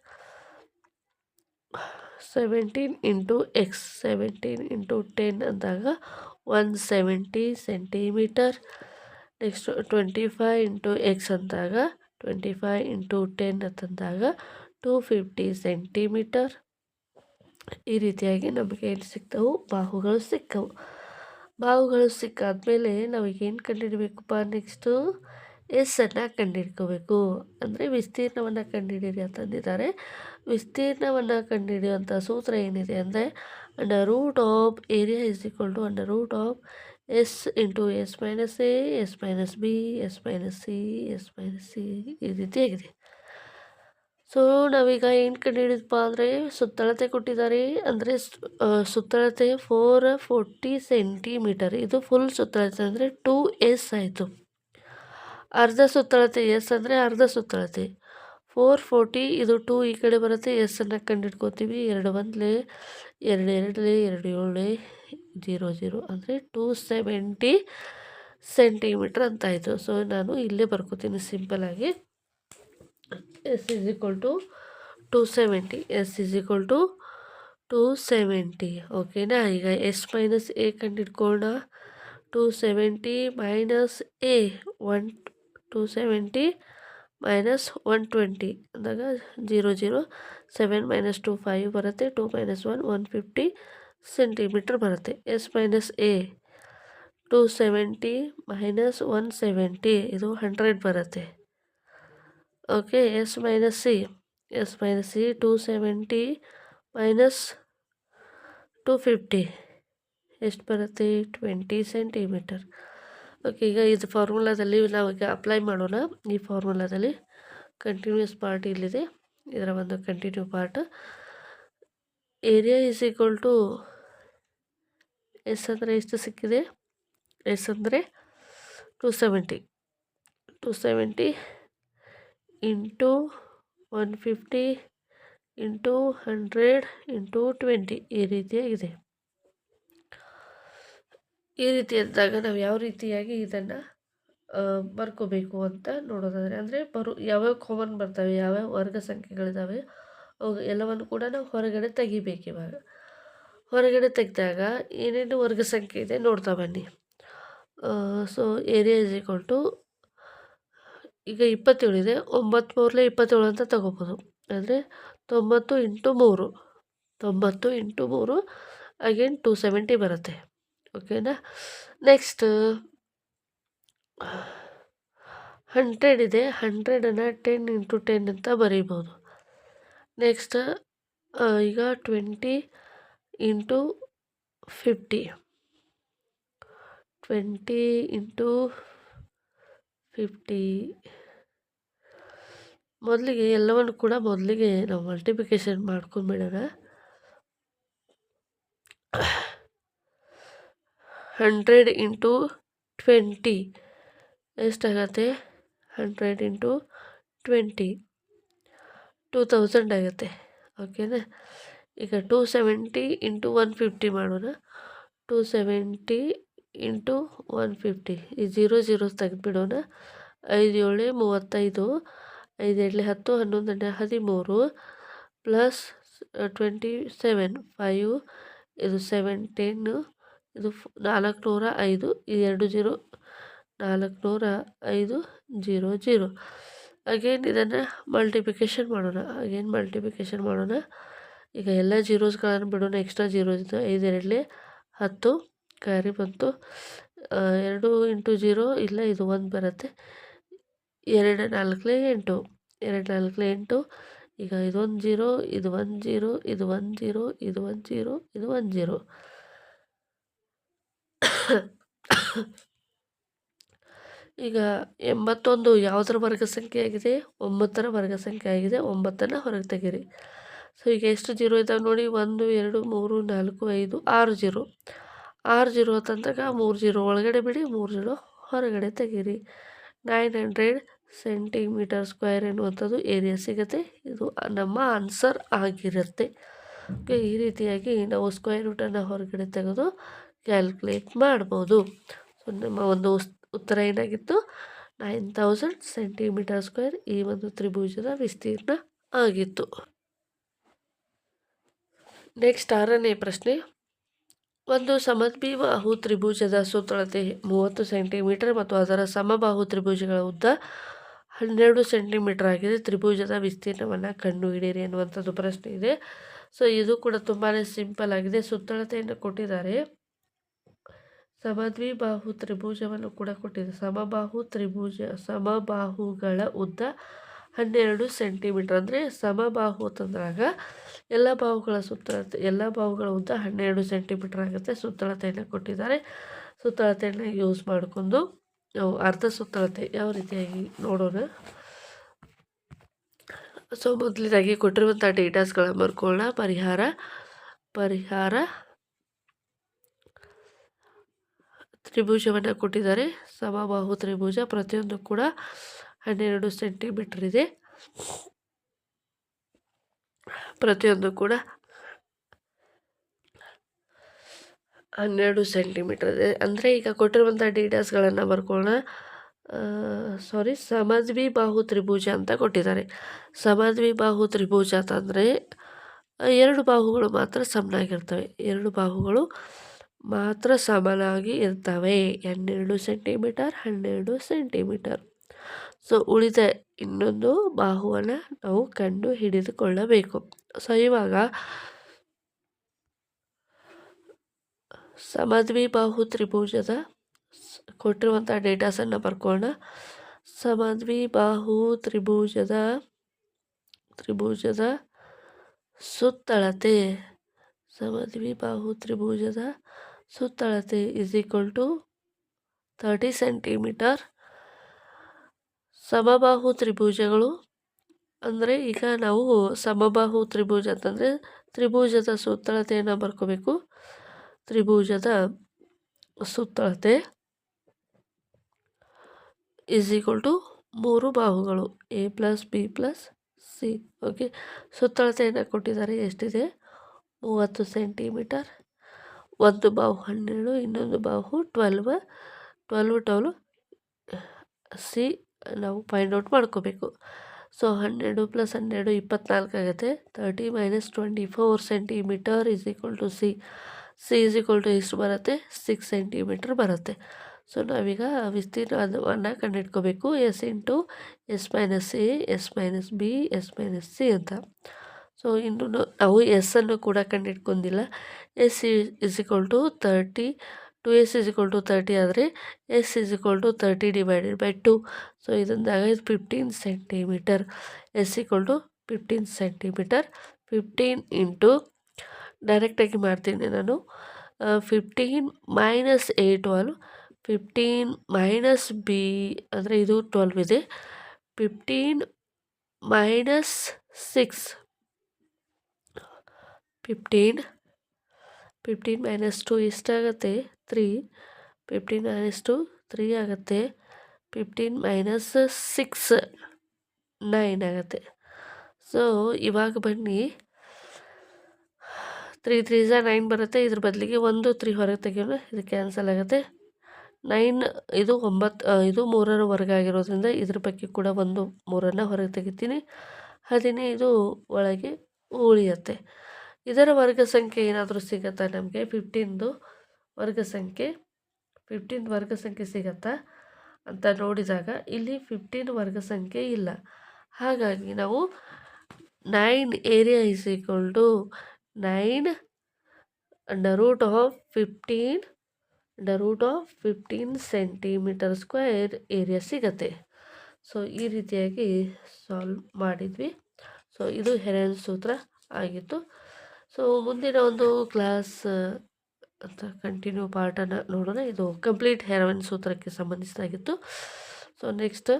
17 × x 17 × 10 ಅಂದಾಗ 170 ಸೆಂಟಿಮೀಟರ್. ನೆಕ್ಸ್ಟ್ 25 × x ಅಂದಾಗ 25 × 10 ಅಂತಂದಾಗ 250 ಸೆಂಟಿಮೀಟರ್. ಈ ರೀತಿಯಾಗಿ ನಮಗೆ ಏನು ಸಿಗ್ತವು? ಬಾಹುಗಳು ಸಿಕ್ಕವು. ಬಾಹುಗಳು ಸಿಕ್ಕಾದ್ಮೇಲೆ ನಾವೀಗೇನು ಕಂಡುಹಿಡಬೇಕಪ್ಪ? ನೆಕ್ಸ್ಟು ಎಸ್ಸನ್ನು ಕಂಡುಹಿಡ್ಕೋಬೇಕು. ಅಂದರೆ ವಿಸ್ತೀರ್ಣವನ್ನು ಕಂಡುಹಿಡಿಯಿರಿ ಅಂತಂದಿದ್ದಾರೆ. ವಿಸ್ತೀರ್ಣವನ್ನು ಕಂಡುಹಿಡಿಯುವಂಥ ಸೂತ್ರ ಏನಿದೆ ಅಂದರೆ √ area = s × s - a s - b s - c s - c ಈ ರೀತಿಯಾಗಿದೆ. ಸೊ ನಾವೀಗ ಏನು ಕಂಡುಹಿಡಿದಪ್ಪ ಅಂದರೆ ಸುತ್ತಳತೆ ಕೊಟ್ಟಿದ್ದಾರೆ. ಅಂದರೆ ಸುತ್ತಳತೆ 440 ಸೆಂಟಿಮೀಟರ್. ಇದು ಫುಲ್ ಸುತ್ತಳತೆ ಅಂದರೆ 2s ಆಯಿತು. ಅರ್ಧ ಸುತ್ತಳತೆ s ಅಂದರೆ ಅರ್ಧ ಸುತ್ತಳತೆ 440. ಇದು 2 ಈ ಕಡೆ ಬರುತ್ತೆ. ಎಸ್ಸನ್ನು ಕಂಡುಹಿಡ್ಕೋತೀವಿ. 2 1 2 2 2 7 0 0 ಅಂದರೆ 270 ಸೆಂಟಿಮೀಟರ್ ಅಂತಾಯಿತು. ಸೊ ನಾನು ಇಲ್ಲೇ ಬರ್ಕೋತೀನಿ ಸಿಂಪಲಾಗಿ. s = 270. s = 270. ಓಕೆನಾ? ಈಗ s - a ಕಂಡುಹಿಡ್ಕೊಳ್ಳೋಣ. 270 - a 270 - 120 ಅಂದಾಗ 0 0 7 - 2 5 ಬರುತ್ತೆ. 2 - 1 150 ಸೆಂಟಿಮೀಟರ್ ಬರುತ್ತೆ. s - a 270 - 170 ಇದು 100 ಬರುತ್ತೆ. ಓಕೆ. s - c 270 - 250 ಎಷ್ಟು ಬರುತ್ತೆ? 20 ಸೆಂಟಿಮೀಟರ್. ಓಕೆ, ಈಗ ಇದು ಫಾರ್ಮುಲಾದಲ್ಲಿ ನಾವೀಗ ಅಪ್ಲೈ ಮಾಡೋಣ. ಈ ಫಾರ್ಮುಲಾದಲ್ಲಿ ಕಂಟಿನ್ಯೂಸ್ ಪಾರ್ಟ್ ಇಲ್ಲಿದೆ. ಇದರ ಒಂದು ಕಂಟಿನ್ಯೂ ಪಾರ್ಟ್ ಏರಿಯಾ = ಎಸ್ ಅಂದರೆ ಎಷ್ಟು ಸಿಕ್ಕಿದೆ? ಎಸ್ ಅಂದರೆ 270 × 150 × 100 × 20 ಈ ರೀತಿಯಾಗಿದೆ. ಈ ರೀತಿ ಇದ್ದಾಗ ನಾವು ಯಾವ ರೀತಿಯಾಗಿ ಇದನ್ನು ಬರ್ಕೋಬೇಕು ಅಂತ ನೋಡೋದಾದರೆ ಅಂದರೆ ಯಾವ್ಯಾವ ಕಾಮನ್ ಬರ್ತವೆ, ಯಾವ್ಯಾವ ವರ್ಗ ಸಂಖ್ಯೆಗಳಿದ್ದಾವೆ ಅವು ಎಲ್ಲವನ್ನು ಕೂಡ ನಾವು ಹೊರಗಡೆ ತೆಗಿಬೇಕು. ಇವಾಗ ಹೊರಗಡೆ ತೆಗೆದಾಗ ಏನೇನು ವರ್ಗ ಸಂಖ್ಯೆ ಇದೆ ನೋಡ್ತಾ ಬನ್ನಿ. ಸೊ ಏರಿಯಾ = ಈಗ 27 ಇದೆ. 9 × 3 = 27 ಅಂತ ತಗೋಬೋದು. ಅಂದರೆ 90 × 3 90 × 3 ಅಗೇನ್ 270 ಬರುತ್ತೆ. ಓಕೆನಾ? ನೆಕ್ಸ್ಟ್ 100 ಇದೆ, 100ಅನ್ನು 10 × 10 ಅಂತ ಬರೀಬೋದು. ನೆಕ್ಸ್ಟ್ ಈಗ 20 × 50, 20 × 50. ಮೊದಲಿಗೆ ಎಲ್ಲವನ್ನು ಕೂಡ ಮೊದಲಿಗೆ ನಾವು ಮಲ್ಟಿಪ್ಲಿಕೇಶನ್ ಮಾಡ್ಕೊಂಡ್ಬಿಡೋಣ. 100 × 20 ಎಷ್ಟಾಗತ್ತೆ? 100 × 20 2000 ಆಗುತ್ತೆ. ಓಕೆನಾ? ಈಗ 270 × 150 ಮಾಡೋಣ. 270 × 150 ಈ 0 0 ತೆಗೆದುಬಿಡೋಣ. 5 7 35, 5 8 10, 11 13 ಪ್ಲಸ್ 27 5, ಇದು 7 10, ಇದು 405, ಈ 2 0 405 0 0. ಅಗೇನ್ ಇದನ್ನು ಮಲ್ಟಿಪ್ಲಿಕೇಶನ್ ಮಾಡೋಣ. ಈಗ ಎಲ್ಲ ಜೀರೋಸ್ಗಳನ್ನು ಬಿಡೋಣ, ಎಕ್ಸ್ಟ್ರಾ ಜೀರೋ ಇದೆ. 5 2 10 ಕ್ಯಾರಿ ಬಂತು. 2 × 0 ಇಲ್ಲ, ಇದು 1 ಬರುತ್ತೆ. 2 4 8, 2 4 8. ಈಗ ಇದೊಂದು 0, ಇದು 1 0, ಇದು 1 0, ಇದು 1 0, ಇದು 1 0. ಈಗ 81 ಯಾವುದರ ವರ್ಗ ಸಂಖ್ಯೆ ಆಗಿದೆ? 9ರ ವರ್ಗ ಸಂಖ್ಯೆ ಆಗಿದೆ. 9ಅನ್ನು ಹೊರಗೆ ತೆಗೀರಿ. ಸೊ ಈಗ ಎಷ್ಟು 0 ಇದ್ದಾವೆ ನೋಡಿ? 1 2 3 4 5 6 0. 6 0 ತಂದಾಗ 3 0 ಒಳಗಡೆ ಬಿಡಿ, 3 0 ಹೊರಗಡೆ ತೆಗೀರಿ. 900 cm² ಎನ್ನುವಂಥದ್ದು ಏರಿಯಾ ಸಿಗುತ್ತೆ. ಇದು ನಮ್ಮ ಆನ್ಸರ್ ಆಗಿರುತ್ತೆ. ಓಕೆ, ಈ ರೀತಿಯಾಗಿ ನಾವು ಸ್ಕ್ವೇರ್ ರೂಟನ್ನು ಹೊರಗಡೆ ತೆಗೆದು ಕ್ಯಾಲ್ಕುಲೇಟ್ ಮಾಡ್ಬೋದು. ಸೊ ನಮ್ಮ ಒಂದು ಉತ್ತರ ಏನಾಗಿತ್ತು? 9000 cm². ಈ ಒಂದು ತ್ರಿಭುಜದ ವಿಸ್ತೀರ್ಣ ಆಗಿತ್ತು. ನೆಕ್ಸ್ಟ್ 6ನೇ ಪ್ರಶ್ನೆ. ಒಂದು ಸಮದ್ವಿಬಾಹು ತ್ರಿಭುಜದ ಸುತ್ತಳತೆ 30 ಸೆಂಟಿಮೀಟರ್ ಮತ್ತು ಅದರ ಸಮಬಾಹು ತ್ರಿಭುಜಗಳ ಉದ್ದ 12 ಸೆಂಟಿಮೀಟರ್ ಆಗಿದೆ. ತ್ರಿಭುಜದ ವಿಸ್ತೀರ್ಣವನ್ನು ಕಂಡುಹಿಡಿಯಿರಿ ಎನ್ನುವಂಥದ್ದು ಪ್ರಶ್ನೆ ಇದೆ. ಸೊ ಇದು ಕೂಡ ತುಂಬಾ ಸಿಂಪಲ್ ಆಗಿದೆ. ಸುತ್ತಳತೆಯನ್ನು ಕೊಟ್ಟಿದ್ದಾರೆ, ಸಮದ್ವಿಬಾಹು ತ್ರಿಭುಜವನ್ನು ಕೂಡ ಕೊಟ್ಟಿದೆ. ಸಮಬಾಹುಗಳ ಉದ್ದ 12 ಸೆಂಟಿಮೀಟರ್. ಅಂದರೆ ಸಮಬಾಹು ತಂದಾಗ ಎಲ್ಲ ಬಾಹುಗಳ ಉದ್ದ 12 ಸೆಂಟಿಮೀಟರ್ ಆಗುತ್ತೆ. ಸುತ್ತಳತೆಯನ್ನು ಕೊಟ್ಟಿದ್ದಾರೆ. ಸುತ್ತಳತೆಯನ್ನು ಯೂಸ್ ಮಾಡಿಕೊಂಡು ನಾವು ಅರ್ಧ ಸುತ್ತಳತೆ ಯಾವ ರೀತಿಯಾಗಿ ನೋಡೋಣ. ಸೊ ಮೊದಲನೇದಾಗಿ ಕೊಟ್ಟಿರುವಂಥ ಡೇಟಾಸ್ಗಳನ್ನ ಬರ್ಕೊಳ್ಳೋಣ. ಪರಿಹಾರ ತ್ರಿಭುಜವನ್ನು ಕೊಟ್ಟಿದ್ದಾರೆ. ಸಮಬಾಹು ತ್ರಿಭುಜ, ಪ್ರತಿಯೊಂದು ಕೂಡ 12 ಸೆಂಟಿಮೀಟರ್ ಇದೆ. ಪ್ರತಿಯೊಂದು ಕೂಡ 12 ಸೆಂಟಿಮೀಟರ್ ಇದೆ. ಅಂದರೆ ಈಗ ಕೊಟ್ಟಿರುವಂಥ ಡೀಟೇಲ್ಸ್ಗಳನ್ನು ಬರ್ಕೊಳ್ಳೋಣ. ಸಮದ್ವಿಬಾಹು ತ್ರಿಭುಜ ಅಂತ ಕೊಟ್ಟಿದ್ದಾರೆ. ಸಮದ್ವಿಬಾಹು ತ್ರಿಭುಜ ಅಂತಂದರೆ 2 ಬಾಹುಗಳು ಮಾತ್ರ ಸಮನಾಗಿರ್ತವೆ. 2 ಬಾಹುಗಳು ಮಾತ್ರ ಸಮನಾಗಿ ಇರ್ತವೆ. 12 ಸೆಂಟಿಮೀಟರ್, 12 ಸೆಂಟಿಮೀಟರ್. ಸೊ ಉಳಿದ ಇನ್ನೊಂದು ಬಾಹುವನ್ನು ನಾವು ಕಂಡು ಹಿಡಿದುಕೊಳ್ಳಬೇಕು. ಸೊ ಇವಾಗ ಸಮದ್ವಿಬಾಹು ತ್ರಿಭುಜದ ಕೊಟ್ಟಿರುವಂಥ ಡೇಟಾಸನ್ನು ಬರ್ಕೊಳ್ಳೋಣ. ಸಮದ್ವಿಬಾಹು ತ್ರಿಭುಜದ ಸುತ್ತಳತೆ ಇಸ್ ಈಕ್ವಲ್ ಟು 30 ಸೆಂಟಿಮೀಟರ್. ಸಮಬಾಹು ತ್ರಿಭುಜಗಳು ಅಂದರೆ ಈಗ ನಾವು ಸಮಬಾಹು ತ್ರಿಭುಜ ಅಂತಂದರೆ ತ್ರಿಭುಜದ ಸುತ್ತಳತೆಯನ್ನು ಬರ್ಕೋಬೇಕು. ತ್ರಿಭುಜದ ಸುತ್ತಳತೆ ಇಸ್ ಈಕ್ವಲ್ ಟು 3 ಬಾಹುಗಳು A + B + C. ಓಕೆ, ಸುತ್ತಳತೆಯನ್ನು ಕೊಟ್ಟಿದ್ದಾರೆ. ಎಷ್ಟಿದೆ? 30 ಸೆಂಟಿಮೀಟರ್. ಒಂದು ಬಾಹು 12, ಇನ್ನೊಂದು ಬಾಹು 12. 12 C ನಾವು ಫೈಂಡ್ ಔಟ್ ಮಾಡ್ಕೋಬೇಕು. ಸೊ 12 + 12 24 ಆಗುತ್ತೆ. 30 - 24 centimetre is equal to C. Is equal to ಎಷ್ಟು ಬರುತ್ತೆ? 6 ಸೆಂಟಿಮೀಟರ್ ಬರುತ್ತೆ. ಸೊ ನಾವೀಗ ವಿಸ್ತೀರ್ಣವನ್ನು ಕಂಡುಹಿಡ್ಕೋಬೇಕು. S × S - A, S - B, S - C ಅಂತ. ಸೊ ಇನ್ನು ನಾವು S ಅನ್ನು ಕೂಡ ಕಂಡುಹಿಡ್ಕೊಂಡಿಲ್ಲ. S is equal to 30 2s = 30 ಆದರೆ s = 30 / 2. ಸೊ ಇದರಿಂದ 15 ಸೆಂಟಿಮೀಟರ್. s = 15 centimetre. 15 ಇಂಟು ಡೈರೆಕ್ಟಾಗಿ ಮಾಡ್ತೀನಿ ನಾನು. 15 ಮೈನಸ್ a 12. 15 ಮೈನಸ್ b ಅಂದರೆ ಇದು 12 ಇದೆ. 15 ಮೈನಸ್ 6. 15 ಮೈನಸ್ 2 ಎಷ್ಟಾಗುತ್ತೆ? 3. 15 ಮೈನಸ್ 2 3 ಆಗುತ್ತೆ. 15 ಮೈನಸ್ 6 9 ಆಗುತ್ತೆ. ಸೊ ಇವಾಗ ಬನ್ನಿ, 3 3 9 ಬರುತ್ತೆ. ಇದ್ರ ಬದಲಿಗೆ 1 3 ಹೊರಗೆ ತೆಗೆಯೋಣ. ಇದು ಕ್ಯಾನ್ಸಲ್ ಆಗುತ್ತೆ. 9 ಇದು 9 ಇದು 3ರ ವರ್ಗ ಆಗಿರೋದ್ರಿಂದ ಇದ್ರ ಬಗ್ಗೆ ಕೂಡ 1 3ನ್ನು ಹೊರಗೆ ತೆಗಿತೀನಿ. 15 ಒಳಗೆ ಉಳಿಯುತ್ತೆ. ಇದರ ವರ್ಗ ಸಂಖ್ಯೆ ಏನಾದರೂ ಸಿಗುತ್ತಾ ನಮಗೆ? 15 ವರ್ಗ ಸಂಖ್ಯೆ 15 ವರ್ಗ ಸಂಖ್ಯೆ ಸಿಗತ್ತಾ ಅಂತ ನೋಡಿದಾಗ ಇಲ್ಲಿ 15 ವರ್ಗ ಸಂಖ್ಯೆ ಇಲ್ಲ. ಹಾಗಾಗಿ ನಾವು 9 area is equal to 9 √15 centimetre square area ಸಿಗತ್ತೆ. ಸೊ ಈ ರೀತಿಯಾಗಿ ಸಾಲ್ವ್ ಮಾಡಿದ್ವಿ. ಸೊ ಇದು ಹೆರಾನ್ ಸೂತ್ರ ಆಗಿತ್ತು. ಸೊ ಮುಂದಿನ ಒಂದು ಕ್ಲಾಸ್ ಅಂತ ಕಂಟಿನ್ಯೂ ಪಾರ್ಟನ್ನು ನೋಡೋಣ. ಇದು ಕಂಪ್ಲೀಟ್ ಹೆರಾನ್ ಸೂತ್ರಕ್ಕೆ ಸಂಬಂಧಿಸಿದಾಗಿತ್ತು. ಸೊ ನೆಕ್ಸ್ಟ್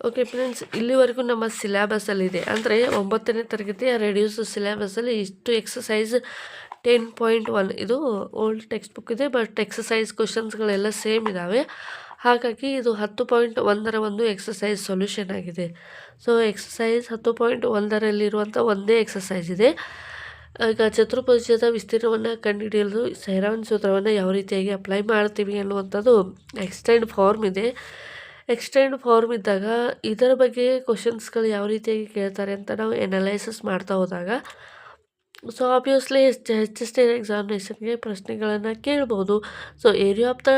ಓಕೆ ಫ್ರೆಂಡ್ಸ್, ಇಲ್ಲಿವರೆಗೂ ನಮ್ಮ ಸಿಲೆಬಸಲ್ಲಿದೆ. ಅಂದರೆ 9ನೇ ತರಗತಿಯ ರೆಡ್ಯೂಸ್ ಸಿಲೆಬಸಲ್ಲಿ ಇಷ್ಟು ಎಕ್ಸಸೈಸ್ 10.1 ಇದು ಓಲ್ಡ್ ಟೆಕ್ಸ್ಟ್ ಬುಕ್ ಇದೆ, ಬಟ್ ಎಕ್ಸಸೈಸ್ ಕ್ವಶನ್ಸ್ಗಳೆಲ್ಲ ಸೇಮ್ ಇದ್ದಾವೆ. ಹಾಗಾಗಿ ಇದು 10.1ರ ಒಂದು ಎಕ್ಸಸೈಸ್ ಸೊಲ್ಯೂಷನ್ ಆಗಿದೆ. ಸೊ ಎಕ್ಸಸೈಸ್ 10.1ರಲ್ಲಿರುವಂಥ ಒಂದೇ ಎಕ್ಸಸೈಸ್ ಇದೆ. ಈಗ ಚತುರ್ಭುಜದ ವಿಸ್ತೀರ್ಣವನ್ನು ಕಂಡುಹಿಡಿಯಲು ಹೆರಾನ್ ಸೂತ್ರವನ್ನು ಯಾವ ರೀತಿಯಾಗಿ ಅಪ್ಲೈ ಮಾಡ್ತೀವಿ ಅನ್ನುವಂಥದ್ದು ಎಕ್ಸ್ಟೆಂಡ್ ಫಾರ್ಮ್ ಇದೆ. ಎಕ್ಸ್ಟೆಂಡ್ ಫಾರ್ಮ್ ಇದ್ದಾಗ ಇದರ ಬಗ್ಗೆ ಕ್ವಶನ್ಸ್ಗಳು ಯಾವ ರೀತಿಯಾಗಿ ಕೇಳ್ತಾರೆ ಅಂತ ನಾವು ಎನಲೈಸಿಸ್ ಮಾಡ್ತಾ ಹೋದಾಗ ಸೊ ಆಬ್ವಿಯಸ್ಲಿ HST ಎಕ್ಸಾಮಿನೇಷನ್ಗೆ ಪ್ರಶ್ನೆಗಳನ್ನು ಕೇಳ್ಬೋದು. So area of the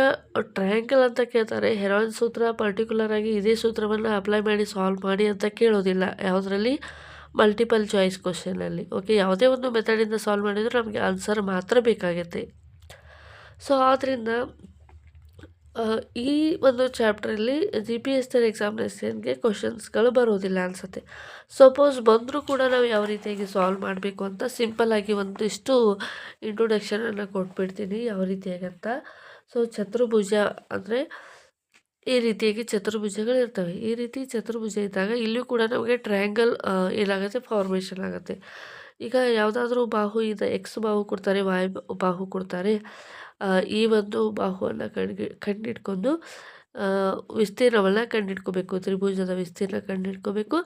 triangle ಅಂತ ಕೇಳ್ತಾರೆ. ಹೆರಾನ್ ಸೂತ್ರ ಪರ್ಟಿಕ್ಯುಲರ್ ಆಗಿ ಇದೇ ಸೂತ್ರವನ್ನು ಅಪ್ಲೈ ಮಾಡಿ ಸಾಲ್ವ್ ಮಾಡಿ ಅಂತ ಕೇಳೋದಿಲ್ಲ ಯಾವುದರಲ್ಲಿ? Multiple choice ಕ್ವಶನಲ್ಲಿ. ಓಕೆ, ಯಾವುದೇ ಒಂದು ಮೆಥಡಿಂದ ಸಾಲ್ವ್ ಮಾಡಿದರೂ ನಮಗೆ ಆನ್ಸರ್ ಮಾತ್ರ ಬೇಕಾಗುತ್ತೆ. ಸೊ ಆದ್ದರಿಂದ ಈ ಒಂದು ಚಾಪ್ಟ್ರಲ್ಲಿ GPS ಎಕ್ಸಾಮಿನೇಷನ್ಗೆ ಕ್ವಶನ್ಸ್ಗಳು ಬರೋದಿಲ್ಲ ಅನಿಸುತ್ತೆ. ಸಪೋಸ್ ಬಂದರೂ ಕೂಡ ನಾವು ಯಾವ ರೀತಿಯಾಗಿ ಸಾಲ್ವ್ ಮಾಡಬೇಕು ಅಂತ ಸಿಂಪಲ್ಲಾಗಿ ಒಂದಿಷ್ಟು ಇಂಟ್ರೊಡಕ್ಷನನ್ನು ಕೊಟ್ಬಿಡ್ತೀನಿ ಯಾವ ರೀತಿಯಾಗಿ ಅಂತ. ಸೊ ಚತುರ್ಭುಜ ಅಂದರೆ ಈ ರೀತಿಯಾಗಿ ಚತುರ್ಭುಜಗಳು ಇರ್ತವೆ. ಈ ರೀತಿ ಚತುರ್ಭುಜ ಇದ್ದಾಗ ಇಲ್ಲಿಯೂ ಕೂಡ ನಮಗೆ ಟ್ರಯಾಂಗಲ್ ಏನಾಗುತ್ತೆ, ಫಾರ್ಮೇಷನ್ ಆಗುತ್ತೆ. ಈಗ ಯಾವುದಾದ್ರೂ ಬಾಹು ಇದೆ, ಎಕ್ಸ್ ಬಾಹು ಕೊಡ್ತಾರೆ, ವಾಯ್ ಬಾಹು ಕೊಡ್ತಾರೆ. ಈ ಒಂದು ಬಾಹುವನ್ನು ಕಂಡಿಡ್ಕೊಂಡು ವಿಸ್ತೀರ್ಣವನ್ನು ಕಂಡುಹಿಡ್ಕೋಬೇಕು. ತ್ರಿಭುಜದ ವಿಸ್ತೀರ್ಣ ಕಂಡುಹಿಡ್ಕೋಬೇಕು.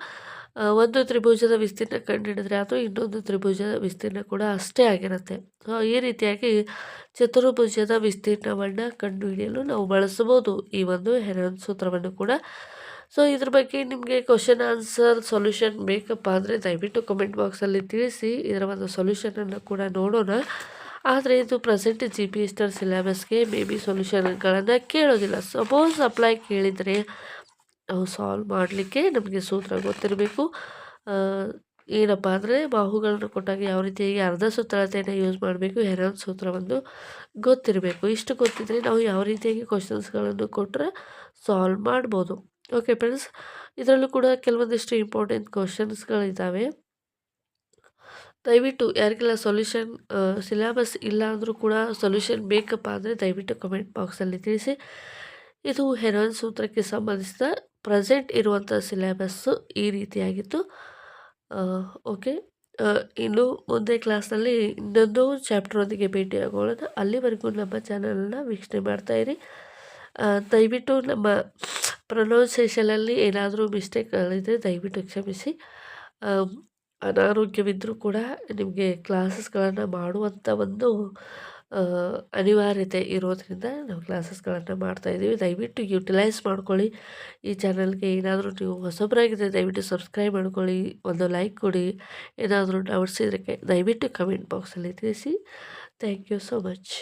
ಒಂದು ತ್ರಿಭುಜದ ವಿಸ್ತೀರ್ಣ ಕಂಡುಹಿಡಿದ್ರೆ ಅದು ಇನ್ನೊಂದು ತ್ರಿಭುಜದ ವಿಸ್ತೀರ್ಣ ಕೂಡ ಅಷ್ಟೇ ಆಗಿರುತ್ತೆ. ಈ ರೀತಿಯಾಗಿ ಚತುರ್ಭುಜದ ವಿಸ್ತೀರ್ಣವನ್ನು ಕಂಡುಹಿಡಿಯಲು ನಾವು ಬಳಸ್ಬೋದು ಈ ಒಂದು ಹೆರಾನ್ ಸೂತ್ರವನ್ನು ಕೂಡ. ಸೊ ಇದ್ರ ಬಗ್ಗೆ ನಿಮಗೆ ಕ್ವಶನ್ ಆನ್ಸರ್ ಸೊಲ್ಯೂಷನ್ ಬೇಕಪ್ಪ ಅಂದರೆ ದಯವಿಟ್ಟು ಕಮೆಂಟ್ ಬಾಕ್ಸಲ್ಲಿ ತಿಳಿಸಿ. ಇದರ ಒಂದು ಸೊಲ್ಯೂಷನನ್ನು ಕೂಡ ನೋಡೋಣ. ಆದರೆ ಇದು ಪ್ರೆಸೆಂಟ್ GPS ಸಿಲೆಬಸ್ಗೆ ಮೇ ಬಿ ಸೊಲ್ಯೂಷನ್ಗಳನ್ನು ಕೇಳೋದಿಲ್ಲ. ಸಪೋಸ್ ಅಪ್ಲೈ ಕೇಳಿದರೆ ನಾವು ಸಾಲ್ವ್ ಮಾಡಲಿಕ್ಕೆ ನಮಗೆ ಸೂತ್ರ ಗೊತ್ತಿರಬೇಕು. ಏನಪ್ಪ ಅಂದರೆ ಬಾಹುಗಳನ್ನು ಕೊಟ್ಟಾಗ ಯಾವ ರೀತಿಯಾಗಿ ಅರ್ಧ ಸುತ್ತಳತೆಯನ್ನು ಯೂಸ್ ಮಾಡಬೇಕು, ಹೆರಾನ್ ಸೂತ್ರ ಒಂದು ಗೊತ್ತಿರಬೇಕು. ಇಷ್ಟು ಗೊತ್ತಿದ್ದರೆ ನಾವು ಯಾವ ರೀತಿಯಾಗಿ ಕ್ವಶನ್ಸ್ಗಳನ್ನು ಕೊಟ್ಟರೆ ಸಾಲ್ವ್ ಮಾಡ್ಬೋದು. ಓಕೆ ಫ್ರೆಂಡ್ಸ್, ಇದರಲ್ಲೂ ಕೂಡ ಕೆಲವೊಂದಿಷ್ಟು ಇಂಪಾರ್ಟೆಂಟ್ ಕ್ವಶನ್ಸ್ಗಳಿದ್ದಾವೆ. ದಯವಿಟ್ಟು ಯಾರಿಗೆಲ್ಲ ಸೊಲ್ಯೂಷನ್ ಸಿಲೆಬಸ್ ಇಲ್ಲ ಅಂದರೂ ಕೂಡ ಸೊಲ್ಯೂಷನ್ ಬೇಕಪ್ಪ ಅಂದರೆ ದಯವಿಟ್ಟು ಕಮೆಂಟ್ ಬಾಕ್ಸಲ್ಲಿ ತಿಳಿಸಿ. ಇದು ಹೆರಾನ್ ಸೂತ್ರಕ್ಕೆ ಸಂಬಂಧಿಸಿದ ಪ್ರೆಸೆಂಟ್ ಇರುವಂಥ ಸಿಲೆಬಸ್ಸು ಈ ರೀತಿಯಾಗಿತ್ತು. ಓಕೆ, ಇನ್ನು ಮುಂದೆ ಕ್ಲಾಸ್ನಲ್ಲಿ ಇನ್ನೊಂದು ಚಾಪ್ಟರೊಂದಿಗೆ ಭೇಟಿಯಾಗೋಣ. ಅಲ್ಲಿವರೆಗೂ ನಮ್ಮ ಚಾನಲನ್ನು ವೀಕ್ಷಣೆ ಮಾಡ್ತಾಯಿರಿ. ದಯವಿಟ್ಟು ನಮ್ಮ ಪ್ರೊನೌನ್ಸೇಷನಲ್ಲಿ ಏನಾದರೂ ಮಿಸ್ಟೇಕ್ಗಳಿದೆ ದಯವಿಟ್ಟು ಕ್ಷಮಿಸಿ. ಅನಾರೋಗ್ಯವಿದ್ದರೂ ಕೂಡ ನಿಮಗೆ ಕ್ಲಾಸಸ್ಗಳನ್ನು ಮಾಡುವಂಥ ಒಂದು ಅನಿವಾರ್ಯತೆ ಇರೋದರಿಂದ ನಾವು ಕ್ಲಾಸಸ್ಗಳನ್ನು ಮಾಡ್ತಾಯಿದ್ದೀವಿ. ದಯವಿಟ್ಟು ಯುಟಿಲೈಸ್ ಮಾಡ್ಕೊಳ್ಳಿ. ಈ ಚಾನಲ್ಗೆ ಏನಾದರೂ ನೀವು ಹೊಸಬರಾಗಿದ್ದರೆ ದಯವಿಟ್ಟು ಸಬ್ಸ್ಕ್ರೈಬ್ ಮಾಡ್ಕೊಳ್ಳಿ, ಒಂದು ಲೈಕ್ ಕೊಡಿ. ಏನಾದರೂ ಡೌಟ್ಸ್ ಇದ್ದರೆ ದಯವಿಟ್ಟು ಕಮೆಂಟ್ ಬಾಕ್ಸಲ್ಲಿ ತಿಳಿಸಿ. Thank you so much.